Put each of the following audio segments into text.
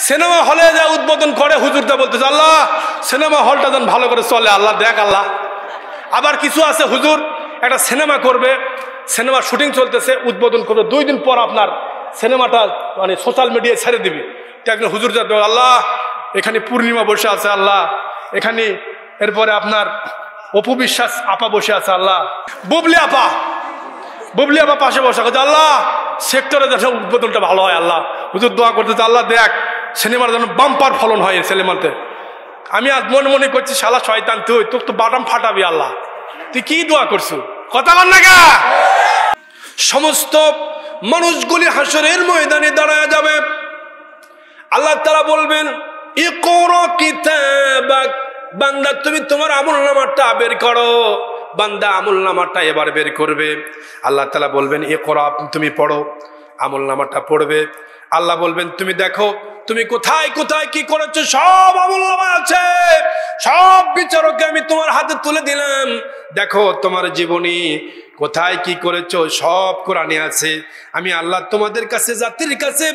Cinema হলে যা উদ্বোধন করে হুজুরটা বলতেছে আল্লাহ সিনেমা হলটা যেন ভালো করে চলে, আল্লাহ দেখ আল্লাহ। আবার কিছু আছে হুজুর একটা সিনেমা করবে, সিনেমার শুটিং চলতেছে, উদ্বোধন করবে, 2 দিন পর আপনার সিনেমাটা মানে সোশ্যাল মিডিয়ায় ছেড়ে দিবে। একজন হুজুর যাবে আল্লাহ এখানে পূর্ণিমা বসে আছে আল্লাহ, এখানে এরপরে আপনার অপু বিশ্বাস আপা বসে আছে আল্লাহ, বুবলি আপা পাশে বসে আছে আল্লাহ সেক্টরে যেন উদ্বোধনটা ভালো হয় আল্লাহ। হুজুর দোয়া করতেছে আল্লাহ দেখ সিনেমার যেন বাম্পার ফলন হয় সিনেমাতে। আমি আজ মনে করছি শালা শয়তান তুই তোর তো বাদাম ফাটাবি আল্লাহ, তুই কি দোয়া করছো কথা বল না গা। সমস্ত মানুষগুলি হাসরের ময়দানে দাঁড়ায় যাবে, আল্লাহ তাআলা বলবেন ইকরা কিতাবাক, বান্দা তুমি তোমার আমলনামাটা বের করো। বান্দা আমলনামাটা এবার বের করবে, আল্লাহ তাআলা বলবেন ইকরা, তুমি পড়ো। আমলনামাটা পড়বে, আল্লাহ বলবেন তুমি দেখো তুমি কোথায় কোথায় কি করেছো, সব আমলনামা আছে, সব বিচারকে আমি তোমার হাতে তুলে দিলাম। দেখো তোমার জীবনী কোথায় কি করেছো সব কোরআনে আছে। আমি আল্লাহ তোমাদের কাছে জাতির কাছে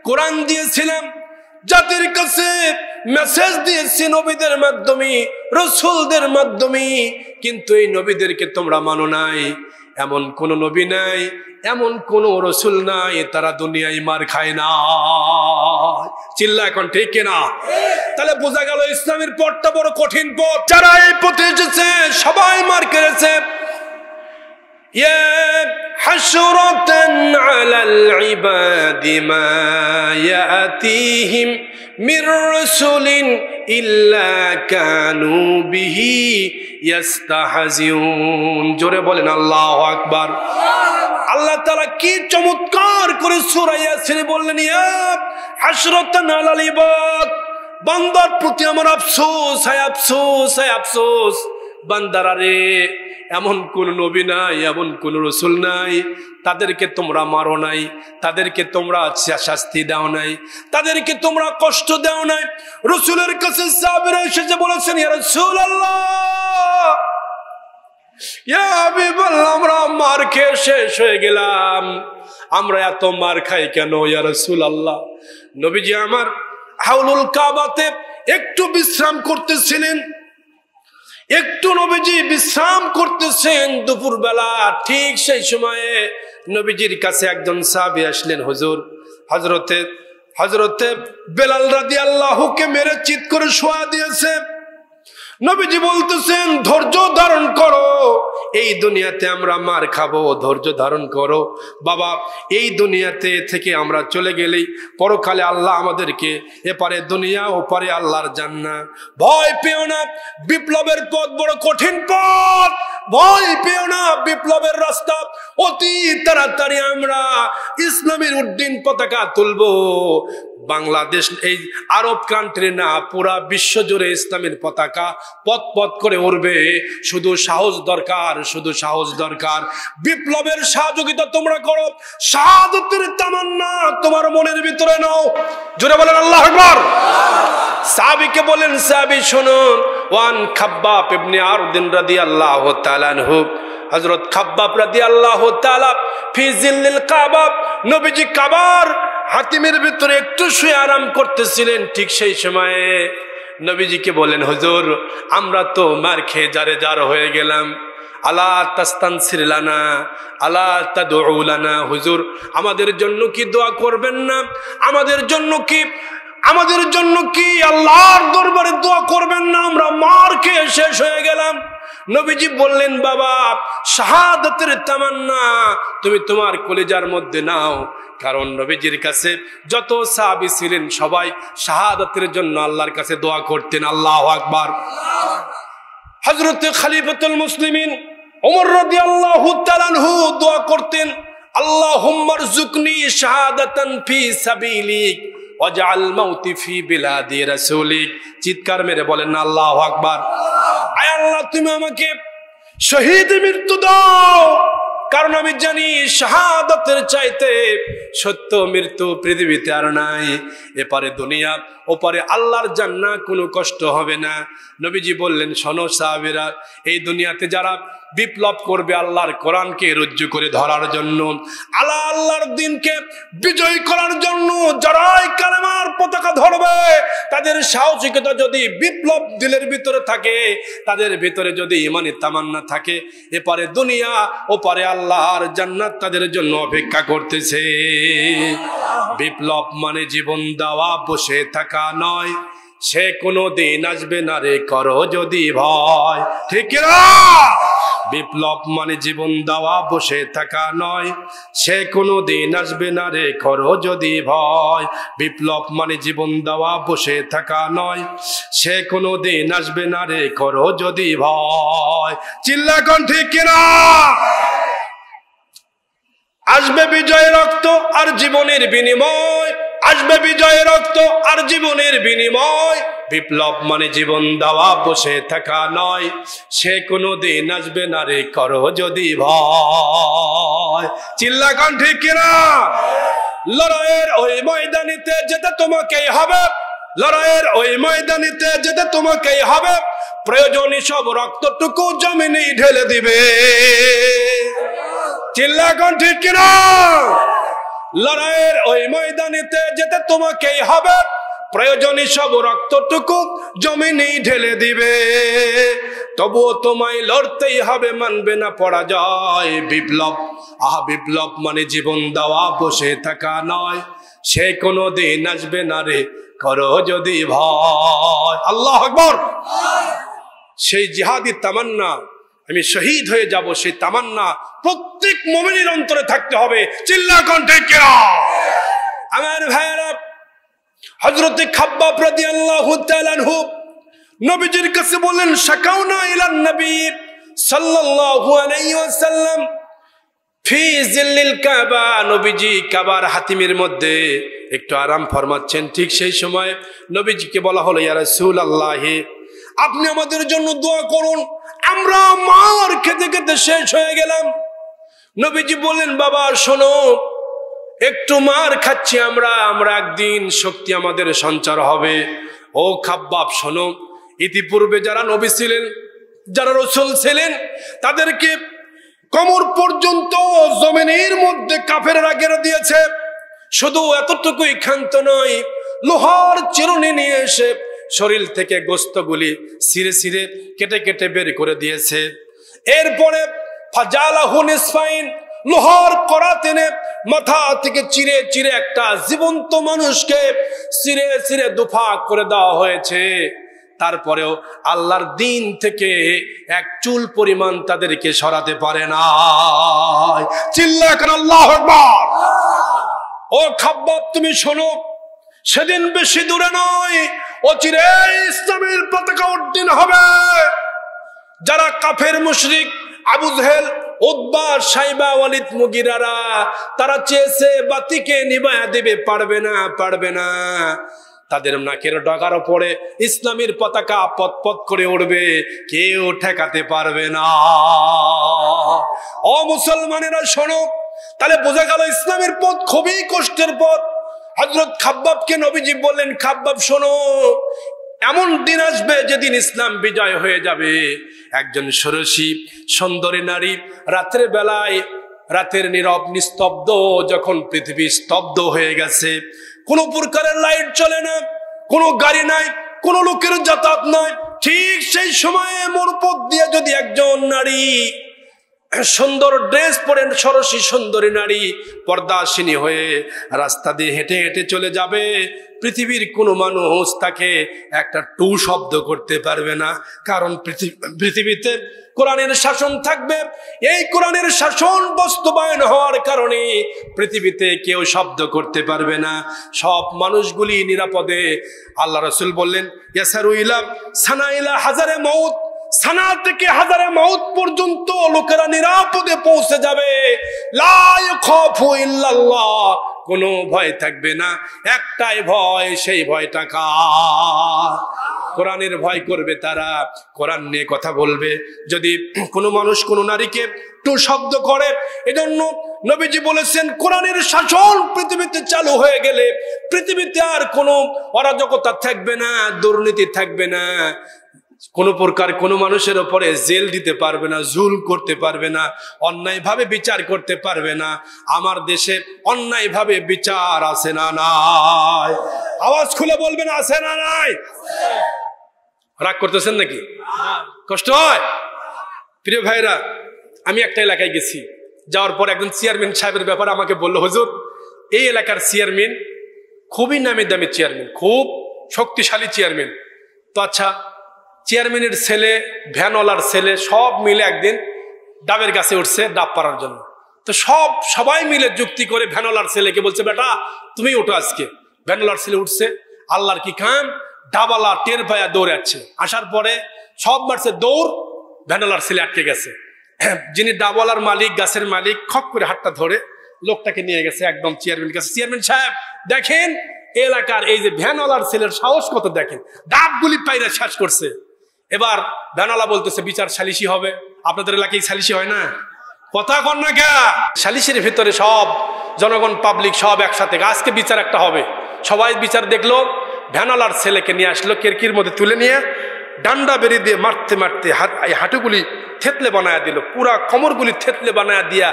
কোরআন দিয়েছিলাম, জাতির কাছে মেসেজ দিয়েছি নবীদের মাধ্যমে, রাসূলদের মাধ্যমে, কিন্তু এই নবীদেরকে তোমরা মানো নাই। এমন কোন নবী নাই, এমন কোন রাসূল নাই তারা দুনিয়ায় মার খায় না। চিল্লা এখন ঠিক না? তাহলে বোঝা গেল ইসলামের পথটা বড় কঠিন পথ। যারা এই পথে এসেছে সবাই মার খেয়েছে। ইয়া হাসরাতান আলাল ইবাদি মা ইয়াতিহিম মির রাসূলিন ইল্লা কানু বিহি ইস্তাহজিউন। জোরে বলেন আল্লাহু আকবার। আল্লাহ তাআলা কি চমৎকার করে সূরা ইয়াসিনে বললেন ইয়া হাসরাতান আলাল ইবাদ, বান্দার প্রতি আমার আফসোস, হায় আফসোস, হায় আফসোস। বান্দারা রে এমন কোন নবী নাই, এমন কোন রাসূল নাই তাদেরকে তোমরা মারো নাই, তাদেরকে তোমরা শাস্তি দাও নাই, তাদেরকে তোমরা কষ্ট দাও নাই। রাসূলের কাছে সাহাবীরা এসে বলেছেন ইয়া রাসূলুল্লাহ, ইয়া হাবিবাল্লাহ, আমরা মার খেয়ে শেষ হয়ে গেলাম, আমরা এত মার খাই কেন ইয়া রাসূলুল্লাহ? নবীজি আমার হাউলুল কাবাতে একটু বিশ্রাম করতেছিলেন, একটু নবীজি বিশ্রাম করতেছেন দুপুর বেলা। ঠিক সেই সময়ে নবীজির কাছে একজন সাহাবী আসলেন, হুজুর হযরতে বেলাল রাদিয়াল্লাহুকে মেরে চিৎ করে শোয়া দিয়েছে। নবীজি বলতেছেন ধৈর্য ধারণ করো, এই দুনিয়াতে আমরা মার খাবো, ধৈর্য ধারণ করো বাবা। এই দুনিয়াতে থেকে আমরা চলে গেলেই পরকালে আল্লাহ আমাদেরকে এপারে দুনিয়া ওপারে আল্লাহর জান্নাত। ভয় পেও না, বিপ্লবের পথ বড় কঠিন পথ, ভয় পেও না, বিপ্লবের রাস্তা অতি তাড়াতাড়ি আমরা ইসলামের উড্ডীন পতাকা তুলবো। বাংলাদেশ এই আরব কান্ট্রি না, পুরা বিশ্ব জুড়ে ইসলামের পতাকা পথ পথ করে উড়বে। শুধু সাহস দরকার, শুধু সাহস দরকার। বিপ্লবের সহযোগিতা তোমরা করো, শাহাদাতের তামান্না তোমার মনের ভিতরে নাও। জোরে বলেন আল্লাহু আকবার। সাহাবীকে বলেন সাহাবী শুনুন, ওয়ান খাব্বাব ইবনে আরদিন রাদিয়াল্লাহু তাআলা আনহু, হযরত খাব্বাব রাদিয়াল্লাহু তাআলা ফি জিল্লিল কাবা, নবীজি কাবার হাতিমের ভিতরে একটু শুয়ে আরাম করতেছিলেন। ঠিক সেই সময়ে নবীজিকে বলেন হুজুর আমরা তো মার খেয়ে জারে জার হয়ে গেলাম, আলা তাস্তানসির লানা আলা তাদউ লানা, হুজুর আমাদের জন্য কি দোয়া করবেন না? আমাদের জন্য কি আল্লাহর দরবারে দোয়া করবেন না? আমরা মার খেয়ে শেষ হয়ে গেলাম। নবীজি বললেন বাবা শাহাদাতের তামান্না তুমি তোমার কলিজার মধ্যে নাও, কারণ নবীজির কাছে যত সাহাবী ছিলেন সবাই শাহাদাতের জন্য আল্লাহর কাছে দোয়া করতেন। আল্লাহু আকবার। হযরত খলিফাতুল মুসলিমিন ওমর রাদিয়াল্লাহু তাআলা আনহু দোয়া করতেন, আল্লাহুম্মা রযুকনি শাহাদাতান ফি সাবিলিক ওয়াজআল মাউতি ফি বিলাদি রাসূলিক। চিৎকার মেরে বলেন আল্লাহু আকবার। আয় আল্লাহ তুমি আমাকে শহীদ মৃত্যু দাও, কারণ আমি জানি শাহাদাতের চাইতে সত্য মৃত্যু পৃথিবীতে আর নাই। এপারে দুনিয়া ওপারে আল্লাহর জান্নাত, কোনো কষ্ট হবে না। নবীজি বললেন শোনো সাহাবীরা, এই দুনিয়াতে যারা বিপ্লব করবে আল্লাহর কোরআনকে রজ্জু করে ধরার জন্য, আল্লাহর দিনকে বিজয় করার জন্য, যারা কালেমার পতাকা ধরবে তাদের সাহসিকতা যদি বিপ্লব দিলের ভিতরে থাকে, তাদের ভিতরে যদি ঈমানের তামান্না থাকে, এপারে দুনিয়া ওপারে আল্লাহর জান্নাত তাদের জন্য অপেক্ষা করতেছে। বিপ্লব মানে জীবন দেওয়া, বসে থাকা নয়। সে কোনো দিন আসবে না রে, করো যদি ভয়। ঠিক না? বিপ্লব মানে জীবন দেওয়া, বসে থাকা নয়। সে কোনো দিন আসবে না রে, করো যদি ভয়। বিপ্লব মানে জীবন দেওয়া, বসে থাকা নয়। সে কোনো দিন আসবে না রে, করো যদি ভয়। চিল্লা কোন ঠিক কিনা? আসবে বিজয় রক্ত আর জীবনের বিনিময়, আসবে বিজয় রক্ত আর জীবনের বিনিময়। বিপ্লব মানে জীবন দেওয়া, বসে থাকা নয়। সে কোনো দিন আসবে না রে, করো যদি ভয়। চিল্লা কোন ঠিক কিনা? লড়াইয়ের ওই ময়দানিতে যেতে তোমাকেই হবে, লড়াইয়ের ওই ময়দানিতে যেতে তোমাকেই হবে। প্রয়োজনীয় সব রক্তটুকু জমিনে ঢেলে দিবে। চিল্লা কোন ঠিক কিনা? লড়াইয়ের ওই ময়দানিতে যেতে তোমাকেই হবে। প্রয়োজনীয় সব রক্তটুকু জমিনে ঢেলে দিবে। তবুও তোমায় লড়তেই হবে, মানবে না পরাজয়। বিপ্লব, বিপ্লব মানে জীবন দেওয়া, বসে থাকা নয়। সে কোনো দিন আসবে না রে, করো যদি ভয়। আল্লাহু আকবার। সেই জিহাদি তামান্না, আমি শহীদ হয়ে যাব, সেই তামান্না প্রত্যেক মুমিনের অন্তরে থাকতে হবে। চিল্লা কোন ঠিক কিনা? আমার ভাইয়েরা, হযরত খাব্বাব রাদিয়াল্লাহু তাআলা আনহু নবীজির কাছে বললেন, শাকাউনা ইলান নবী সাল্লাল্লাহু আলাইহি ওয়াসাল্লাম ফি জিল্লিল কাবা। নবীজি কাবার হাতিমের মধ্যে একটু আরাম ফরমাচ্ছেন। ঠিক সেই সময় নবীজিকে বলা হলো, ইয়া রাসূলুল্লাহ, আপনি আমাদের জন্য দোয়া করুন, আমরা মার খেতে খেতে শেষ হয়ে গেলাম। নবীজি বললেন, বাবা শোনো, একটু মার খাচ্ছি আমরা, একদিন শক্তি আমাদের সঞ্চার হবে। ও খাব্বাব শোনো, ইতিপূর্বে যারা নবী ছিলেন, যারা রাসূল ছিলেন, তাদেরকে কোমর পর্যন্ত জমিনের মধ্যে কাফেররা ঘেরে দিয়েছে। শুধু এতটুকুই ক্ষান্ত নয়, লোহার চিরুনি নিয়ে এসে শরীর থেকে গোস্তগুলি ছিঁড়ে ছিঁড়ে কেটে কেটে বের করে দিয়েছে। এরপরে ফাজালাহু নিসফাইন, লোহার কড়া টেনে মাথা থেকে চিরে চিরে একটা জীবন্ত মানুষকে চিরে চিরে দুফা করে দেওয়া হয়েছে। তারপরেও আল্লাহর দিন থেকে এক চুল পরিমাণ তাদেরকে সরাতে পারে না। চিল্লা করে আল্লাহু আকবার। ও খাব্বাব, তুমি শোনো, সেদিন বেশি দূরে নয়, অচিরে ইসলামের পতাকা উড্ডীন হবে। যারা কাফের মুশরিক, আবু জেহেল, উতবা, সাইবা, ওয়ালিদ, মুগিরারা, তারা চেয়েছে বাতিকে নিভায়া দেবে, পারবে না, পারবে না। তাদের নাকের ডগার উপরে ইসলামের পতাকা পতপত করে উঠবে, কেউ ঠেকাতে পারবে না। ও মুসলমানেরা শোনো, তাহলে বোঝা গেল ইসলামের পথ খুবই কষ্টের পথ। হযরত খাব্বাবকে নবীজি বললেন, খাব্বাব শোনো, এমন দিন আসবে যেদিন ইসলাম বিজয় হয়ে যাবে। একজন ষোড়শী সুন্দরী নারী রাতের বেলায়, রাতের নীরব নিস্তব্ধ, যখন পৃথিবী স্তব্ধ হয়ে গেছে, কোনো প্রকারের লাইট চলে না, কোনো গাড়ি নাই, কোনো লোকের যাতায়াত নাই, ঠিক সেই সময়ে মোড়পথ দিয়ে যদি একজন নারী সুন্দর ড্রেস পরে, ষোড়শী সুন্দরী নারী পর্দাশিনী হয়ে রাস্তা দিয়ে হেঁটে হেঁটে চলে যাবে, পৃথিবীর কোনো মানুষ তাকে একটা টু শব্দ করতে পারবে না। কারণ পৃথিবীতে কোরআনের শাসন থাকবে। এই কোরআনের শাসন বাস্তবায়ন হওয়ার কারণে পৃথিবীতে কেউ শব্দ করতে পারবে না, সব মানুষগুলি নিরাপদে। আল্লাহ রাসূল বললেন, ইয়াসারু ইলা সানা ইলা হাজারে মউত, সানা থেকে হাজারে মউত পর্যন্ত লোকেরা নিরাপদে পৌঁছে যাবে। লা ইয়াখাফু ইল্লাল্লাহ, কোনো ভয় থাকবে না, একটাই ভয়, সেই ভয়টা কার? কোরআনের ভয় করবে তারা, কোরআন নিয়ে কথা বলবে। যদি কোনো মানুষ কোনো নারীকে টু শব্দ করে, এজন্য নবীজি বলেছেন, কোরআনের শাসন পৃথিবীতে চালু হয়ে গেলে পৃথিবীতে আর কোনো অরাজকতা থাকবে না, দুর্নীতি থাকবে না। কোনো প্রকার কোনো মানুষের উপরে জেল দিতে পারবে না, জুল করতে পারবে না, অন্যায়ভাবে বিচার করতে পারবে না। আমার দেশে অন্যায়ভাবে বিচার আছে না নাই? আওয়াজ খুলে বলবেন আছে না নাই? রাগ করতেছেন নাকি? কষ্ট হয়? প্রিয় ভাইরা, আমি একটা এলাকায় গেছি, যাওয়ার পর একজন চেয়ারম্যান সাহেবের ব্যাপারে আমাকে বলল, হুজুর এই এলাকার চেয়ারম্যান খুবই নামি দামি চেয়ারম্যান, খুব শক্তিশালী চেয়ারম্যান। তো আচ্ছা, চেয়ারম্যানের ছেলে, ভ্যানওয়ালার ছেলে সব মিলে একদিন ডাবের গাছে উঠছে ডাব পাড়ার জন্য। তো সবাই মিলে যুক্তি করে ভ্যানওয়ালার ছেলেকে বলছে, বেটা তুমি ওঠো আজকে। ভ্যানওয়ালার ছেলে উঠছে, আল্লাহর কি কাম, ডাবালা টের পায়া দৌড়াচ্ছে। আসার পরে সব মারছে দৌড়, ভ্যানওয়ালার ছেলে আটকে গেছে। যিনি ডাবওয়ালার মালিক, গাছের মালিক, খপ করে হাতটা ধরে লোকটাকে নিয়ে গেছে একদম চেয়ারম্যান কাছে। চেয়ারম্যান সাহেব দেখেন এলাকার এই যে ভ্যানওয়ালার ছেলের সাহস কত, দেখেন ডাবগুলি পাইরা শেষ করছে। এবার ভ্যানওয়ালা বলতেছে বিচার সালিশি হবে। আপনাদের এলাকায় সালিশি হয় না? কথা কন না কে? সালিশির ভিতরে সব জনগণ, পাবলিক সব একসাথে, আজকে বিচার একটা হবে। সবাই বিচার দেখলো, ভ্যানওয়ালার ছেলেকে নিয়ে আসলো, কেরকির মধ্যে তুলে নিয়ে ডান্ডা বেরিয়ে দিয়ে মারতে মারতে হাঁটুগুলি থেতলে বানায়া দিল, পুরা কোমরগুলি থেতলে বানায়া দিয়া,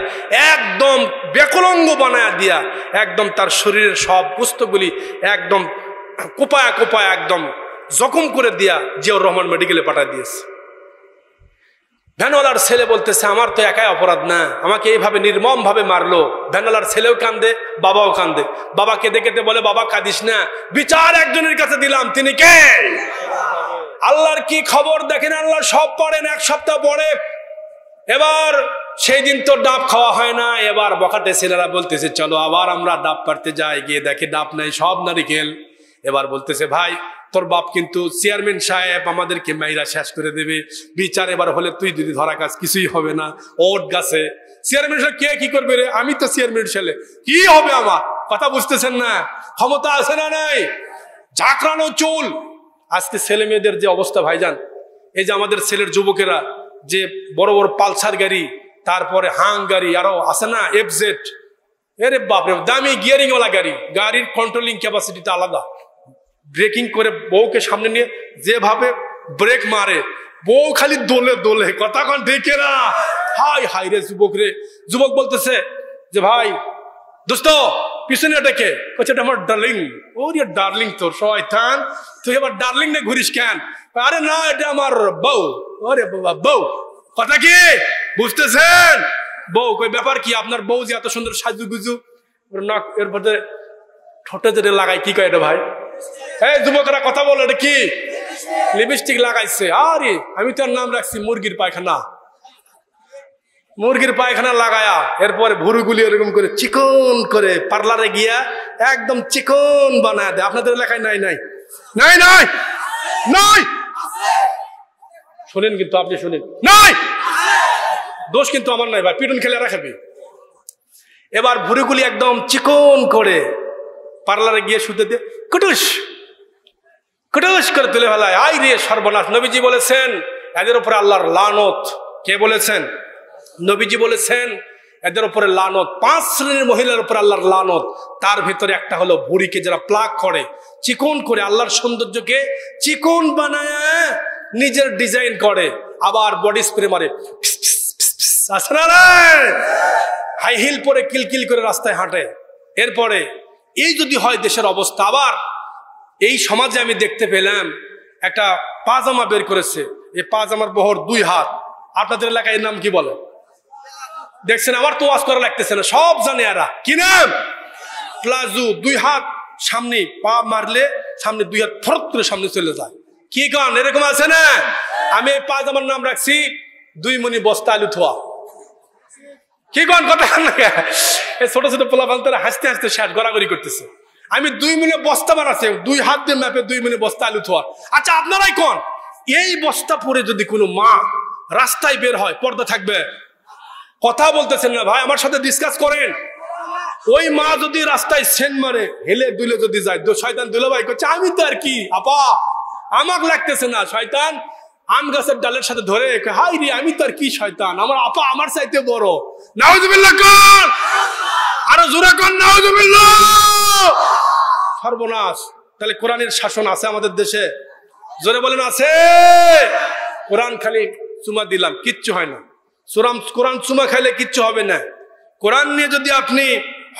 একদম বেকলঙ্গ বানায়া দিয়া, একদম তার শরীরের সব গোস্তগুলি একদম কোপায়া কোপায়া একদম জখম করে দিয়া জিয়াউর রহমান মেডিকেলে পাঠিয়ে দিয়েছে। ভ্যানওয়ালার ছেলে বলতেছে, আমার তো একাই অপরাধ না, আমাকে এইভাবে নির্মম ভাবে মারলো। ভ্যানওয়ালার ছেলেও কান্দে, বাবাও কান্দে। বাবা কেঁদে কেঁদে বলে, বাবা কাঁদিস না, বিচার একজনের কাছে দিলাম, তিনি কে? আল্লাহর কি খবর দেখেন, আল্লাহ সব পারেন। এক সপ্তাহ পরে এবার সেই দিন তো ডাব খাওয়া হয় না। এবার বখাটে ছেলেরা বলতেছে, চলো আবার আমরা ডাব পাড়তে যাই। গিয়ে দেখে ডাব নাই, সব নারিকেল। এবার বলতেছে, ভাই তোর বাপ কিন্তু চেয়ারম্যান সাহেব আমাদেরকে মাইরা শেষ করে দেবে, বিচার এবার হলে তুই যদি ধরা কাজ কিছুই হবে না। ওট গাছে চেয়ারম্যান সাহেব কে কি করবে রে? আমি তো চেয়ারম্যান ছেলে, কি হবে আমার? কথা বুঝতেছেন না? ক্ষমতা আছে না নাই? ঝাঁকড়ানো চুল। আজকে ছেলে মেয়েদের যে অবস্থা ভাইজান, এই যে আমাদের ছেলের যুবকেরা যে বড় বড় পালসার গাড়ি, তারপরে হাং গাড়ি, আরো আছে না এফজেড, এরে বাপরে দামি গিয়ারিং ওয়ালা গাড়ি, গাড়ির কন্ট্রোলিং ক্যাপাসিটিটা আলাদা। ব্রেকিং করে বউকে সামনে নিয়ে যেভাবে ব্রেক মারে, বউ খালি দোলে দোলে। কথা কন দেখে না? হাই হাই রে যুবক রে। যুবক বলতেছে যে, ভাই দোস্ত পিছনে ডেকে, বলছে এটা আমার ডার্লিং। ওরে ডার্লিং তোর শয়তান, তুই এবার ডার্লিং নে ঘুরিস কেন? আরে না, এটা আমার বউ। ওরে বাবা বউ, কথা কি বুঝতেছেন? বউ কই ব্যাপার কি? আপনার বউ যে এত সুন্দর সাজু গুজু, নাক এর মধ্যে ঠোঁটে যেটা লাগাই, কি কয় এটা ভাই? এই যুবকরা কথা বলো, এটা কি? লিপস্টিক লাগাইছে। আরে আমি তার নাম রাখছি মুরগির পায়খানা। মুরগির পায়খানা লাগায়া এরপরে ভুরুগুলি এরকম করে চিকন করে পার্লারে গিয়া একদম চিকন বানায় দেয়। আপনাদের এলাকায় নাই? নাই নাই নাই নাই, শোনেন কিন্তু, আপনি শোনেন, নাই দোষ কিন্তু আমার নাই ভাই, পিটুন খেলে রাখাবি। এবার ভুরুগুলি একদম চিকন করে পার্লারে গিয়ে শুতে দিয়ে কুটুস কুটুস করে তুলে ফেলায়। আই রে সর্বনাশ। নবীজি বলেছেন এদের উপরে আল্লাহর লানত। কে বলেছেন? নবীজি বলেছেন এদের উপরে লানত। 5 শ্রেণীর মহিলার উপরে আল্লাহর লানত। তার ভিতরে একটা হলো ভুঁড়িকে যারা প্লাগ করে, চিকন করে, আল্লাহর সৌন্দর্যকে চিকন বানায় নিজের ডিজাইন করে, আবার বডি স্প্রে মারে। হাই হিল পরে কিলকিল করে রাস্তায় হাঁটে। এরপরে এই যদি হয় দেশের অবস্থা। আবার এই সমাজে আমি দেখতে পেলাম একটা পাজামা বের করেছে, এই পাজামার বহর 2 হাত। আপনাদের এলাকায় এর নাম কি বলে? দেখছেন? আমার তো ওয়াজ করা লাগতেছে না, সব জানে এরা। কি নাম? প্লাজো। 2 হাত সামনে, পা মারলে সামনে 2 হাত ফরত করে সামনে চলে যায়। কি গান এরকম আছে না? আমি এই পাজামার নাম রাখছি 2 মনি বস্তা আলু থোয়া। কি গান কথা না? এই ছোট ছোট পোলা পান্তরা হাসতে হাসতে শেষ গড়াগড়ি করতেছে। আমি 2 মনি বস্তা বানাচ্ছি, 2 হাত দিয়ে ম্যাপে 2 মনি বস্তা আলু থোয়া। আচ্ছা আপনারাই কোন, এই বস্তা পরে যদি কোনো মা রাস্তায় বের হয়, পর্দা থাকবে? কথা বলতেছেন না ভাই, আমার সাথে ডিসকাস করেন। ওই মা যদি রাস্তায় সেন মারে, হেলে দুলে যদি যায়, শয়তান দুলে ভাই করছে আমি তো আর কি আপা, আমাকে লাগতেছে না। শয়তান আম গাছের ডালের সাথে ধরে, হাই রে আমি তো আর কি শয়তান, আমার আপা আমার চাইতে বড়। নাউজুবিল্লাহ কর, আরো জোরে কর নাউজুবিল্লাহ। সর্বনাশ। তাহলে কোরআনের শাসন আছে আমাদের দেশে? জোরে বলেন আছে? কোরআন খালি চুমা দিলাম, কিচ্ছু হয় না। কোরআন চুমা খাইলে কিচ্ছু হবে না। কোরআন নিয়ে যদি আপনি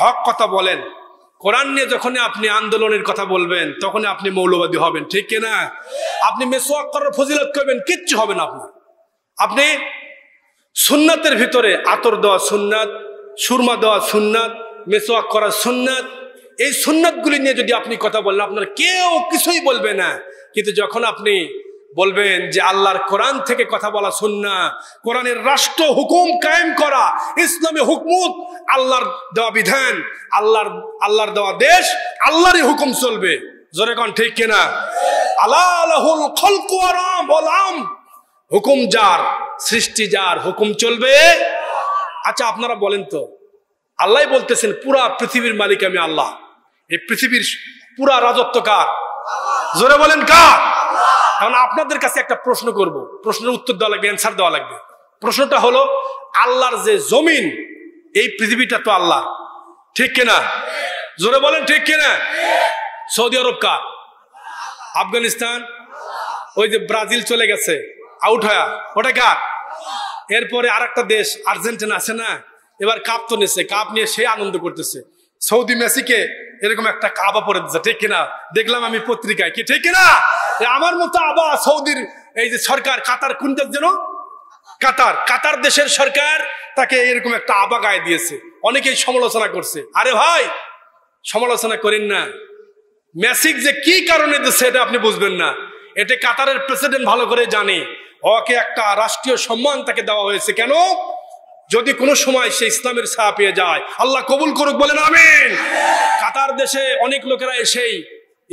হক কথা বলেন, কোরআন নিয়ে যখন আপনি আন্দোলনের কথা বলবেন, তখন আপনি মৌলবাদী হবেন, ঠিক কিনা? আপনি মেসওয়াক করার ফজিলত করবেন, কিচ্ছু হবে না আপনার। আপনি সুন্নাতের ভিতরে আতর দেওয়া সুন্নাত, সুরমা দেওয়া সুন্নাত, মেসওয়াক করা সুন্নাত, এই সুন্নাতগুলি নিয়ে যদি আপনি কথা বলেন, আপনার কেউ কিছুই বলবে না। কিন্তু যখন আপনি বলবেন যে আল্লাহর কোরআন থেকে কথা বলা সুন্নাত, কোরআনের রাষ্ট্র হুকুম কায়েম করা, ইসলামী হুকুমত, আল্লাহর দেওয়া বিধান, আল্লাহর দেওয়া দেশ, আল্লাহরই হুকুম চলবে। জোরে কোন ঠিক কিনা? আলা লাহুল খালকু ওয়াল আমর, হুকুম যার, সৃষ্টি যার, হুকুম চলবে। আচ্ছা আপনারা বলেন তো, আল্লাহ বলতেছেন পুরা পৃথিবীর মালিক আমি আল্লাহ, এই পৃথিবীর পুরা রাজত্ব কার? জোরে বলেন কার? এখন আপনাদের কাছে একটা প্রশ্ন করব, প্রশ্নের উত্তর দেওয়া লাগবে, অ্যান্সার দেওয়া লাগবে। প্রশ্নটা হলো, আল্লাহর যে জমিন, এই পৃথিবীটা তো আল্লাহ, ঠিক কিনা? জোরে বলেন ঠিক কিনা? সৌদি আরব কার? আফগানিস্তান, ওই যে ব্রাজিল চলে গেছে আউট হয়ে, ওটা কার? এরপরে আর একটা দেশ আর্জেন্টিনা আছে না, এবার কাপ তো নিচ্ছে, কাপ নিয়ে সে আনন্দ করতেছে। সৌদি মেসিকে এরকম একটা কাবা পরে দিচ্ছে, ঠিক কিনা? দেখলাম আমি পত্রিকায়, কি ঠিক কিনা? আমার মতো আবা সৌদির এই যে সরকার, কাতার কোন দেশ যেন, কাতার দেশের সরকার তাকে এরকম একটা আবা গায়ে দিয়েছে। অনেকেই সমালোচনা করছে। আরে ভাই, সমালোচনা করেন না। মেসি যে কি কারণে দিচ্ছে এটা আপনি বুঝবেন না। এটা কাতারের প্রেসিডেন্ট ভালো করে জানে, ওকে একটা রাষ্ট্রীয় সম্মান তাকে দেওয়া হয়েছে। কেন? যদি কোনো সময় সে ইসলামের ছায়া পেয়ে যায়, আল্লাহ কবুল করুক, বলেন আমিন। কাতার দেশে অনেক লোকেরা এসেই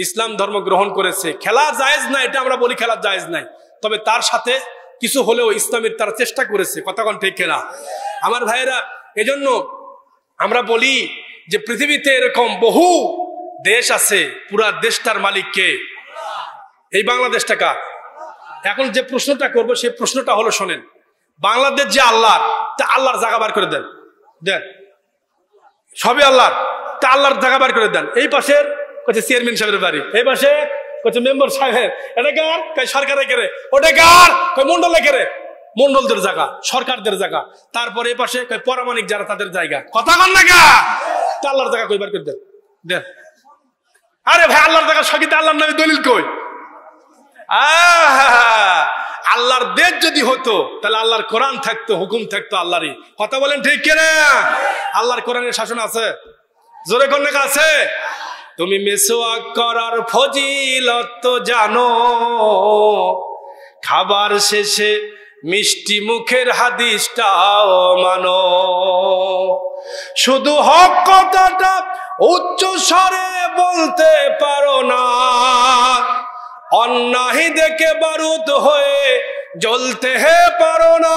ইসলাম ধর্ম গ্রহণ করেছে। খেলা জায়েজ না, এটা আমরা বলি খেলা জায়েজ নাই, তবে তার সাথে কিছু হলেও ইসলামের তারা চেষ্টা করেছে। কতক্ষণ ঠিক কিনা আমার ভাইয়েরা? এজন্য আমরা বলি যে পৃথিবীতে এরকম বহু দেশ আছে, পুরা দেশটার মালিক কে? এই বাংলাদেশটা কার? এখন যে প্রশ্নটা করবো সেই প্রশ্নটা হলো, শোনেন, বাংলাদেশ যে আল্লাহর, তা আল্লাহর জায়গা বার করে দেন, সবই আল্লাহর, তা আল্লাহর জায়গা বার করে দেন। এই পাশের কচ্ছে চেয়ারম্যান সাহেবের বাড়ি, এই পাশে কচ্ছে মেম্বার সাহেবের, এটা কার? কয় সরকারে কেড়ে। ওটা কার? কয় মন্ডলে কেড়ে, মন্ডলদের জায়গা, সরকারদের জায়গা। তারপরে এই পাশে কয় পরামানিক যারা, তাদের জায়গা। কথা কন না কা? তা আল্লাহর জায়গা কই বার করে দেন, দেন। আরে ভাই, আল্লাহর জায়গা সকিতে আল্লাহর নামে দলিল কই? আল্লাহর দেশ যদি হতো, তাহলে আল্লাহর কোরআন থাকতো, হুকুম থাকতো আল্লাহরই। কথা বলেন ঠিক কিনা? আল্লাহর কোরআনের শাসন আছে, জোরে কোন লেখা আছে? তুমি মেসওয়াক করার ফজিলত জানো, খাবার শেষে মিষ্টি মুখের হাদিসটাও মানো, শুধু হক কথাটা উচ্চ স্বরে বলতে পারো না, অন্যায় দেখে বারুদ হয়ে জ্বলতে পারো না।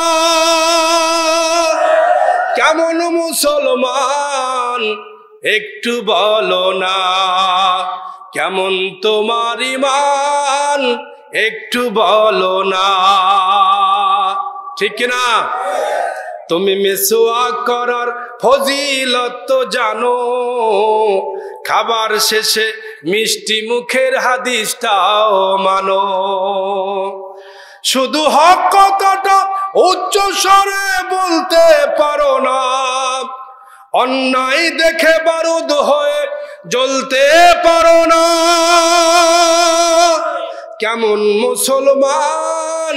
কেমন মুসলমান একটু বলো না, কেমন তোমার ঈমান একটু বলো না, ঠিক কিনা? তুমি মেসওয়াক করার ফজিলত জানো, খাবার শেষে মিষ্টি মুখের হাদিসটাও মানো, শুধু হক কথাটা উচ্চ স্বরে বলতে পারো না, অন্যায় দেখে বারুদ হয়ে জ্বলতে পারো না। কেমন মুসলমান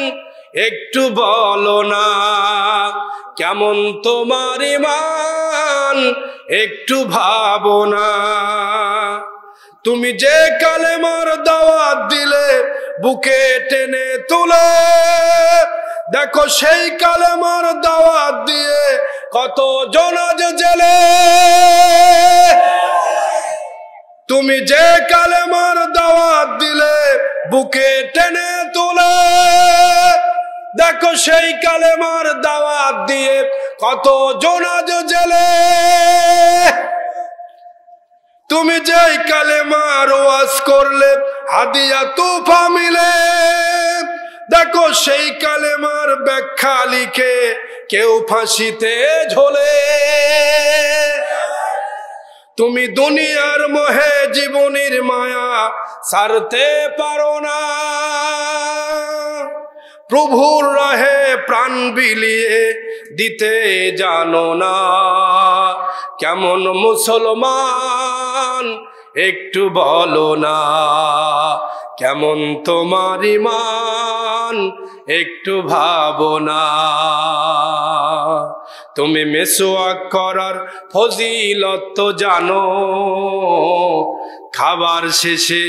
একটু বলো না, কেমন তোমার ঈমান একটু ভাবো না। তুমি যে কালেমার দাওয়াত দিলে বুকে টেনে তুলে, দেখো সেই কালেমার দাওয়াত দিয়ে কত জন আজ জেলে। তুমি যে কালেমার দাওয়াত দিলে বুকে টেনে তুলে, দেখো সেই কালেমার দাওয়াত দিয়ে কত জন আজ জেলে। তুমি যেই কালেমার ওয়াজ করলে হাদিয়া তুফা মিলে, দেখো সেই কালেমার ব্যাখ্যা লিখে কেউ ফাঁসিতে ঝোলে। তুমি দুনিয়ার মোহে জীবনের মায়া ছাড়তে পারো না, প্রভুর রাহে প্রাণ বিলিয়ে দিতে জানো না। কেমন মুসলমান একটু বলো না, কেমন তোমার ঈমান একটু ভাবো না। তুমি মেসওয়াক করার ফজিলত তো জানো, খাবার শেষে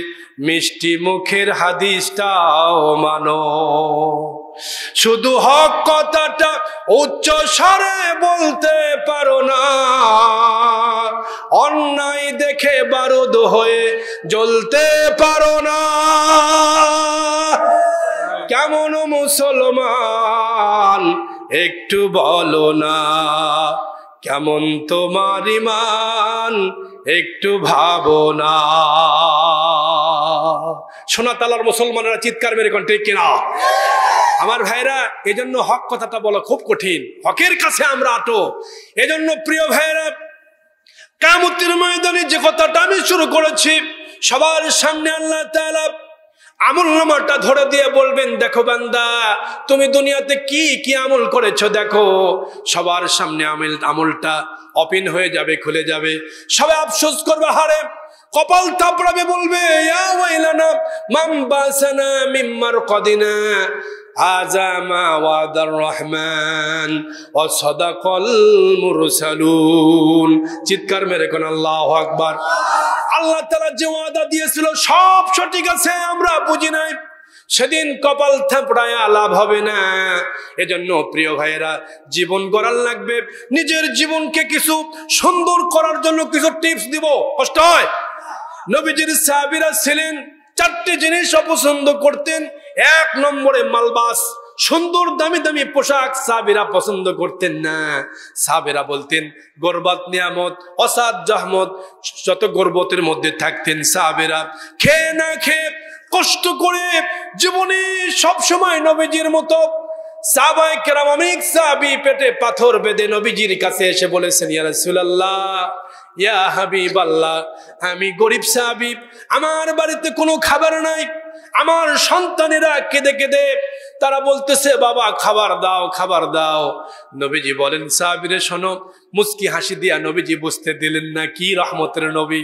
মিষ্টি মুখের হাদিসটাও মানো। শুধু হক কথাটা উচ্চ স্বরে বলতে পারো না, অন্যায় দেখে বারুদ হয়ে জ্বলতে পারো না। কেমন মুসলমান একটু বলো না, কেমন তোমার ঈমান একটু ভাবো না। সোনা তালার মুসলমানেরা চিৎকার মেরে কোন ঠিক কিনা? আমার ভাইরা, এজন্য হক কথাটা বলা খুব কঠিন, হকের কাছে আমরা আটো। এজন্য প্রিয় ভাইরা, কিয়ামতের ময়দানে যে কথাটা আমি শুরু করেছি, সবার সামনে আল্লাহ তাআলা আমলনামাটা ধরে দিয়ে বলবেন, দেখো বান্দা তুমি দুনিয়াতে কি কি আমল করেছো দেখো। সবার সামনে আমলটা ওপেন হয়ে যাবে, খুলে যাবে। সবাই আফসোস করবে, হারে কপাল থাপড়াবে, বলবে ইয়া ওয়াইলানা মান বাসানা মিন মারকাদিনা হাযা মা ওয়াদার রহমান ওয়া সাদাকাল মুরসালুন। চিৎকার মেরে কোন আল্লাহু আকবার। আল্লাহ তাআলা যে ওয়াদা দিয়েছিল সব সঠিক আছে, আমরা বুঝি নাই। সেদিন কপাল থাপড়ায় লাভ হবে না। এজন্য প্রিয় ভাইয়েরা, জীবন গড়ার লাগবে। নিজের জীবনকে কিছু সুন্দর করার জন্য কিছু টিপস দিব। কষ্ট হয়? নবীজির সাহাবীরা ছিলেন, চারটি জিনিস অপছন্দ করতেন। এক নম্বরে মালবাস, সুন্দর দামি দামি পোশাক সাহাবীরা পছন্দ করতেন না। সাহাবীরা বলতেন গরবাত নিয়ামত, অসাদ জাহমত, যত গর্বতের মধ্যে থাকতেন সাহাবীরা। খেয়ে না খেয়ে কষ্ট করে জীবনে সব সময় নবীজির মতো সাহাবায়ে কেরাম, অনেক সাহাবী পেটে পাথর বেঁধে নবীজির কাছে এসে বলেছেন, ইয়া রাসূলুল্লাহ, ইয়া হাবিবাল্লাহ, আমি গরিব সাহাবী, আমার বাড়িতে কোনো খাবার নাই, আমার সন্তানেরা কেঁদে কেঁদে তারা বলতেছে বাবা খাবার দাও, খাবার দাও। নবীজি বলেন, সাহাবীরে শোনো। মুস্কি হাসি দিয়া নবীজি বুঝতে দিলেন না কি রহমতের নবী।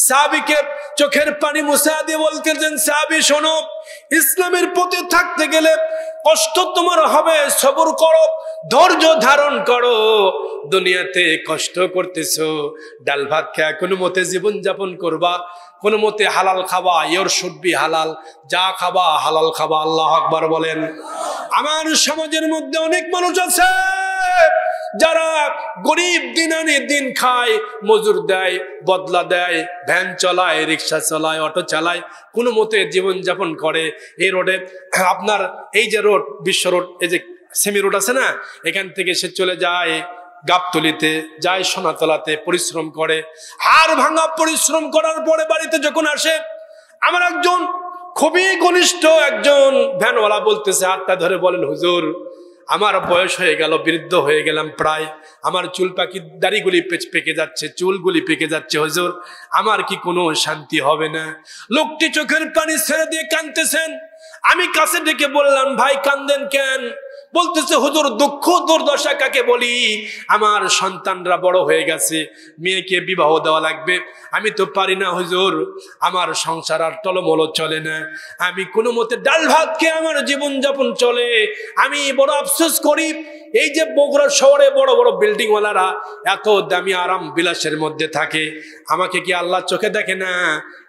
সাহাবীকে চোখের পানি মুছা দিয়ে বলতেছেন, সাহাবী শোনো, ইসলামের পথে থাকতে গেলে কষ্ট তোমার হবে, সবর করো, ধৈর্য ধারণ করো। দুনিয়াতে কষ্ট করতেছো, ডাল ভাত খেয়ে কোনো মতে জীবন যাপন করবা, কোনো মতে হালাল খাবা, ইয়োর শুড বি হালাল, যা খাবা হালাল খাবা। আল্লাহু আকবার বলেন। আমার সমাজের মধ্যে অনেক মানুষ আছে যারা গরিব, দিন আনে দিন খায়, মজুর দেয়, বদলা দেয়, ভ্যান চালায়, রিক্সা চালায়, অটো চালায়, কোনো মতে জীবন যাপন করে। এই রোডে আপনার এই যে রোড, বিশ্ব রোড, এই যে সেমি রোড আছে না, এখান থেকে সে চলে যায় গাবতলিতে, যায় সোনাতলাতে, পরিশ্রম করে, হাড় ভাঙা পরিশ্রম করার পরে বাড়িতে যখন আসে, আমার একজন খুবই ঘনিষ্ঠ একজন ভ্যানওয়ালা বলতেছে, হাতটা ধরে বলেন, হুজুর আমার বয়স হয়ে গেল, বৃদ্ধ হয়ে গেলাম প্রায়, আমার চুল পাখি দাড়িগুলি পেকে যাচ্ছে, চুলগুলি পেকে যাচ্ছে, হুজুর আমার কি কোনো শান্তি হবে না? লোকটি চোখের পানি ছেড়ে দিয়ে কাঁদতেছেন। আমি কাছে ডেকে বললাম, ভাই কাঁদেন কেন? বলতেছে, হুজুর দুঃখ দুর্দশা কাকে বলি, আমার সন্তানরা বড় হয়ে গেছে, মেয়েকে বিবাহ দেওয়া লাগবে, আমি তো পারি না হুজুর, আমার সংসার আর টলমল চলে না, আমি কোনো মতে ডাল ভাত খেয়ে আমার জীবন যাপন চলে, আমি বড় আফসোস করি। এই যে বগুড়া শহরে বড় বড় বিল্ডিং ওয়ালারা এত দামি আরাম বিলাসের মধ্যে থাকে, আমাকে কি আল্লাহ চোখে দেখে না?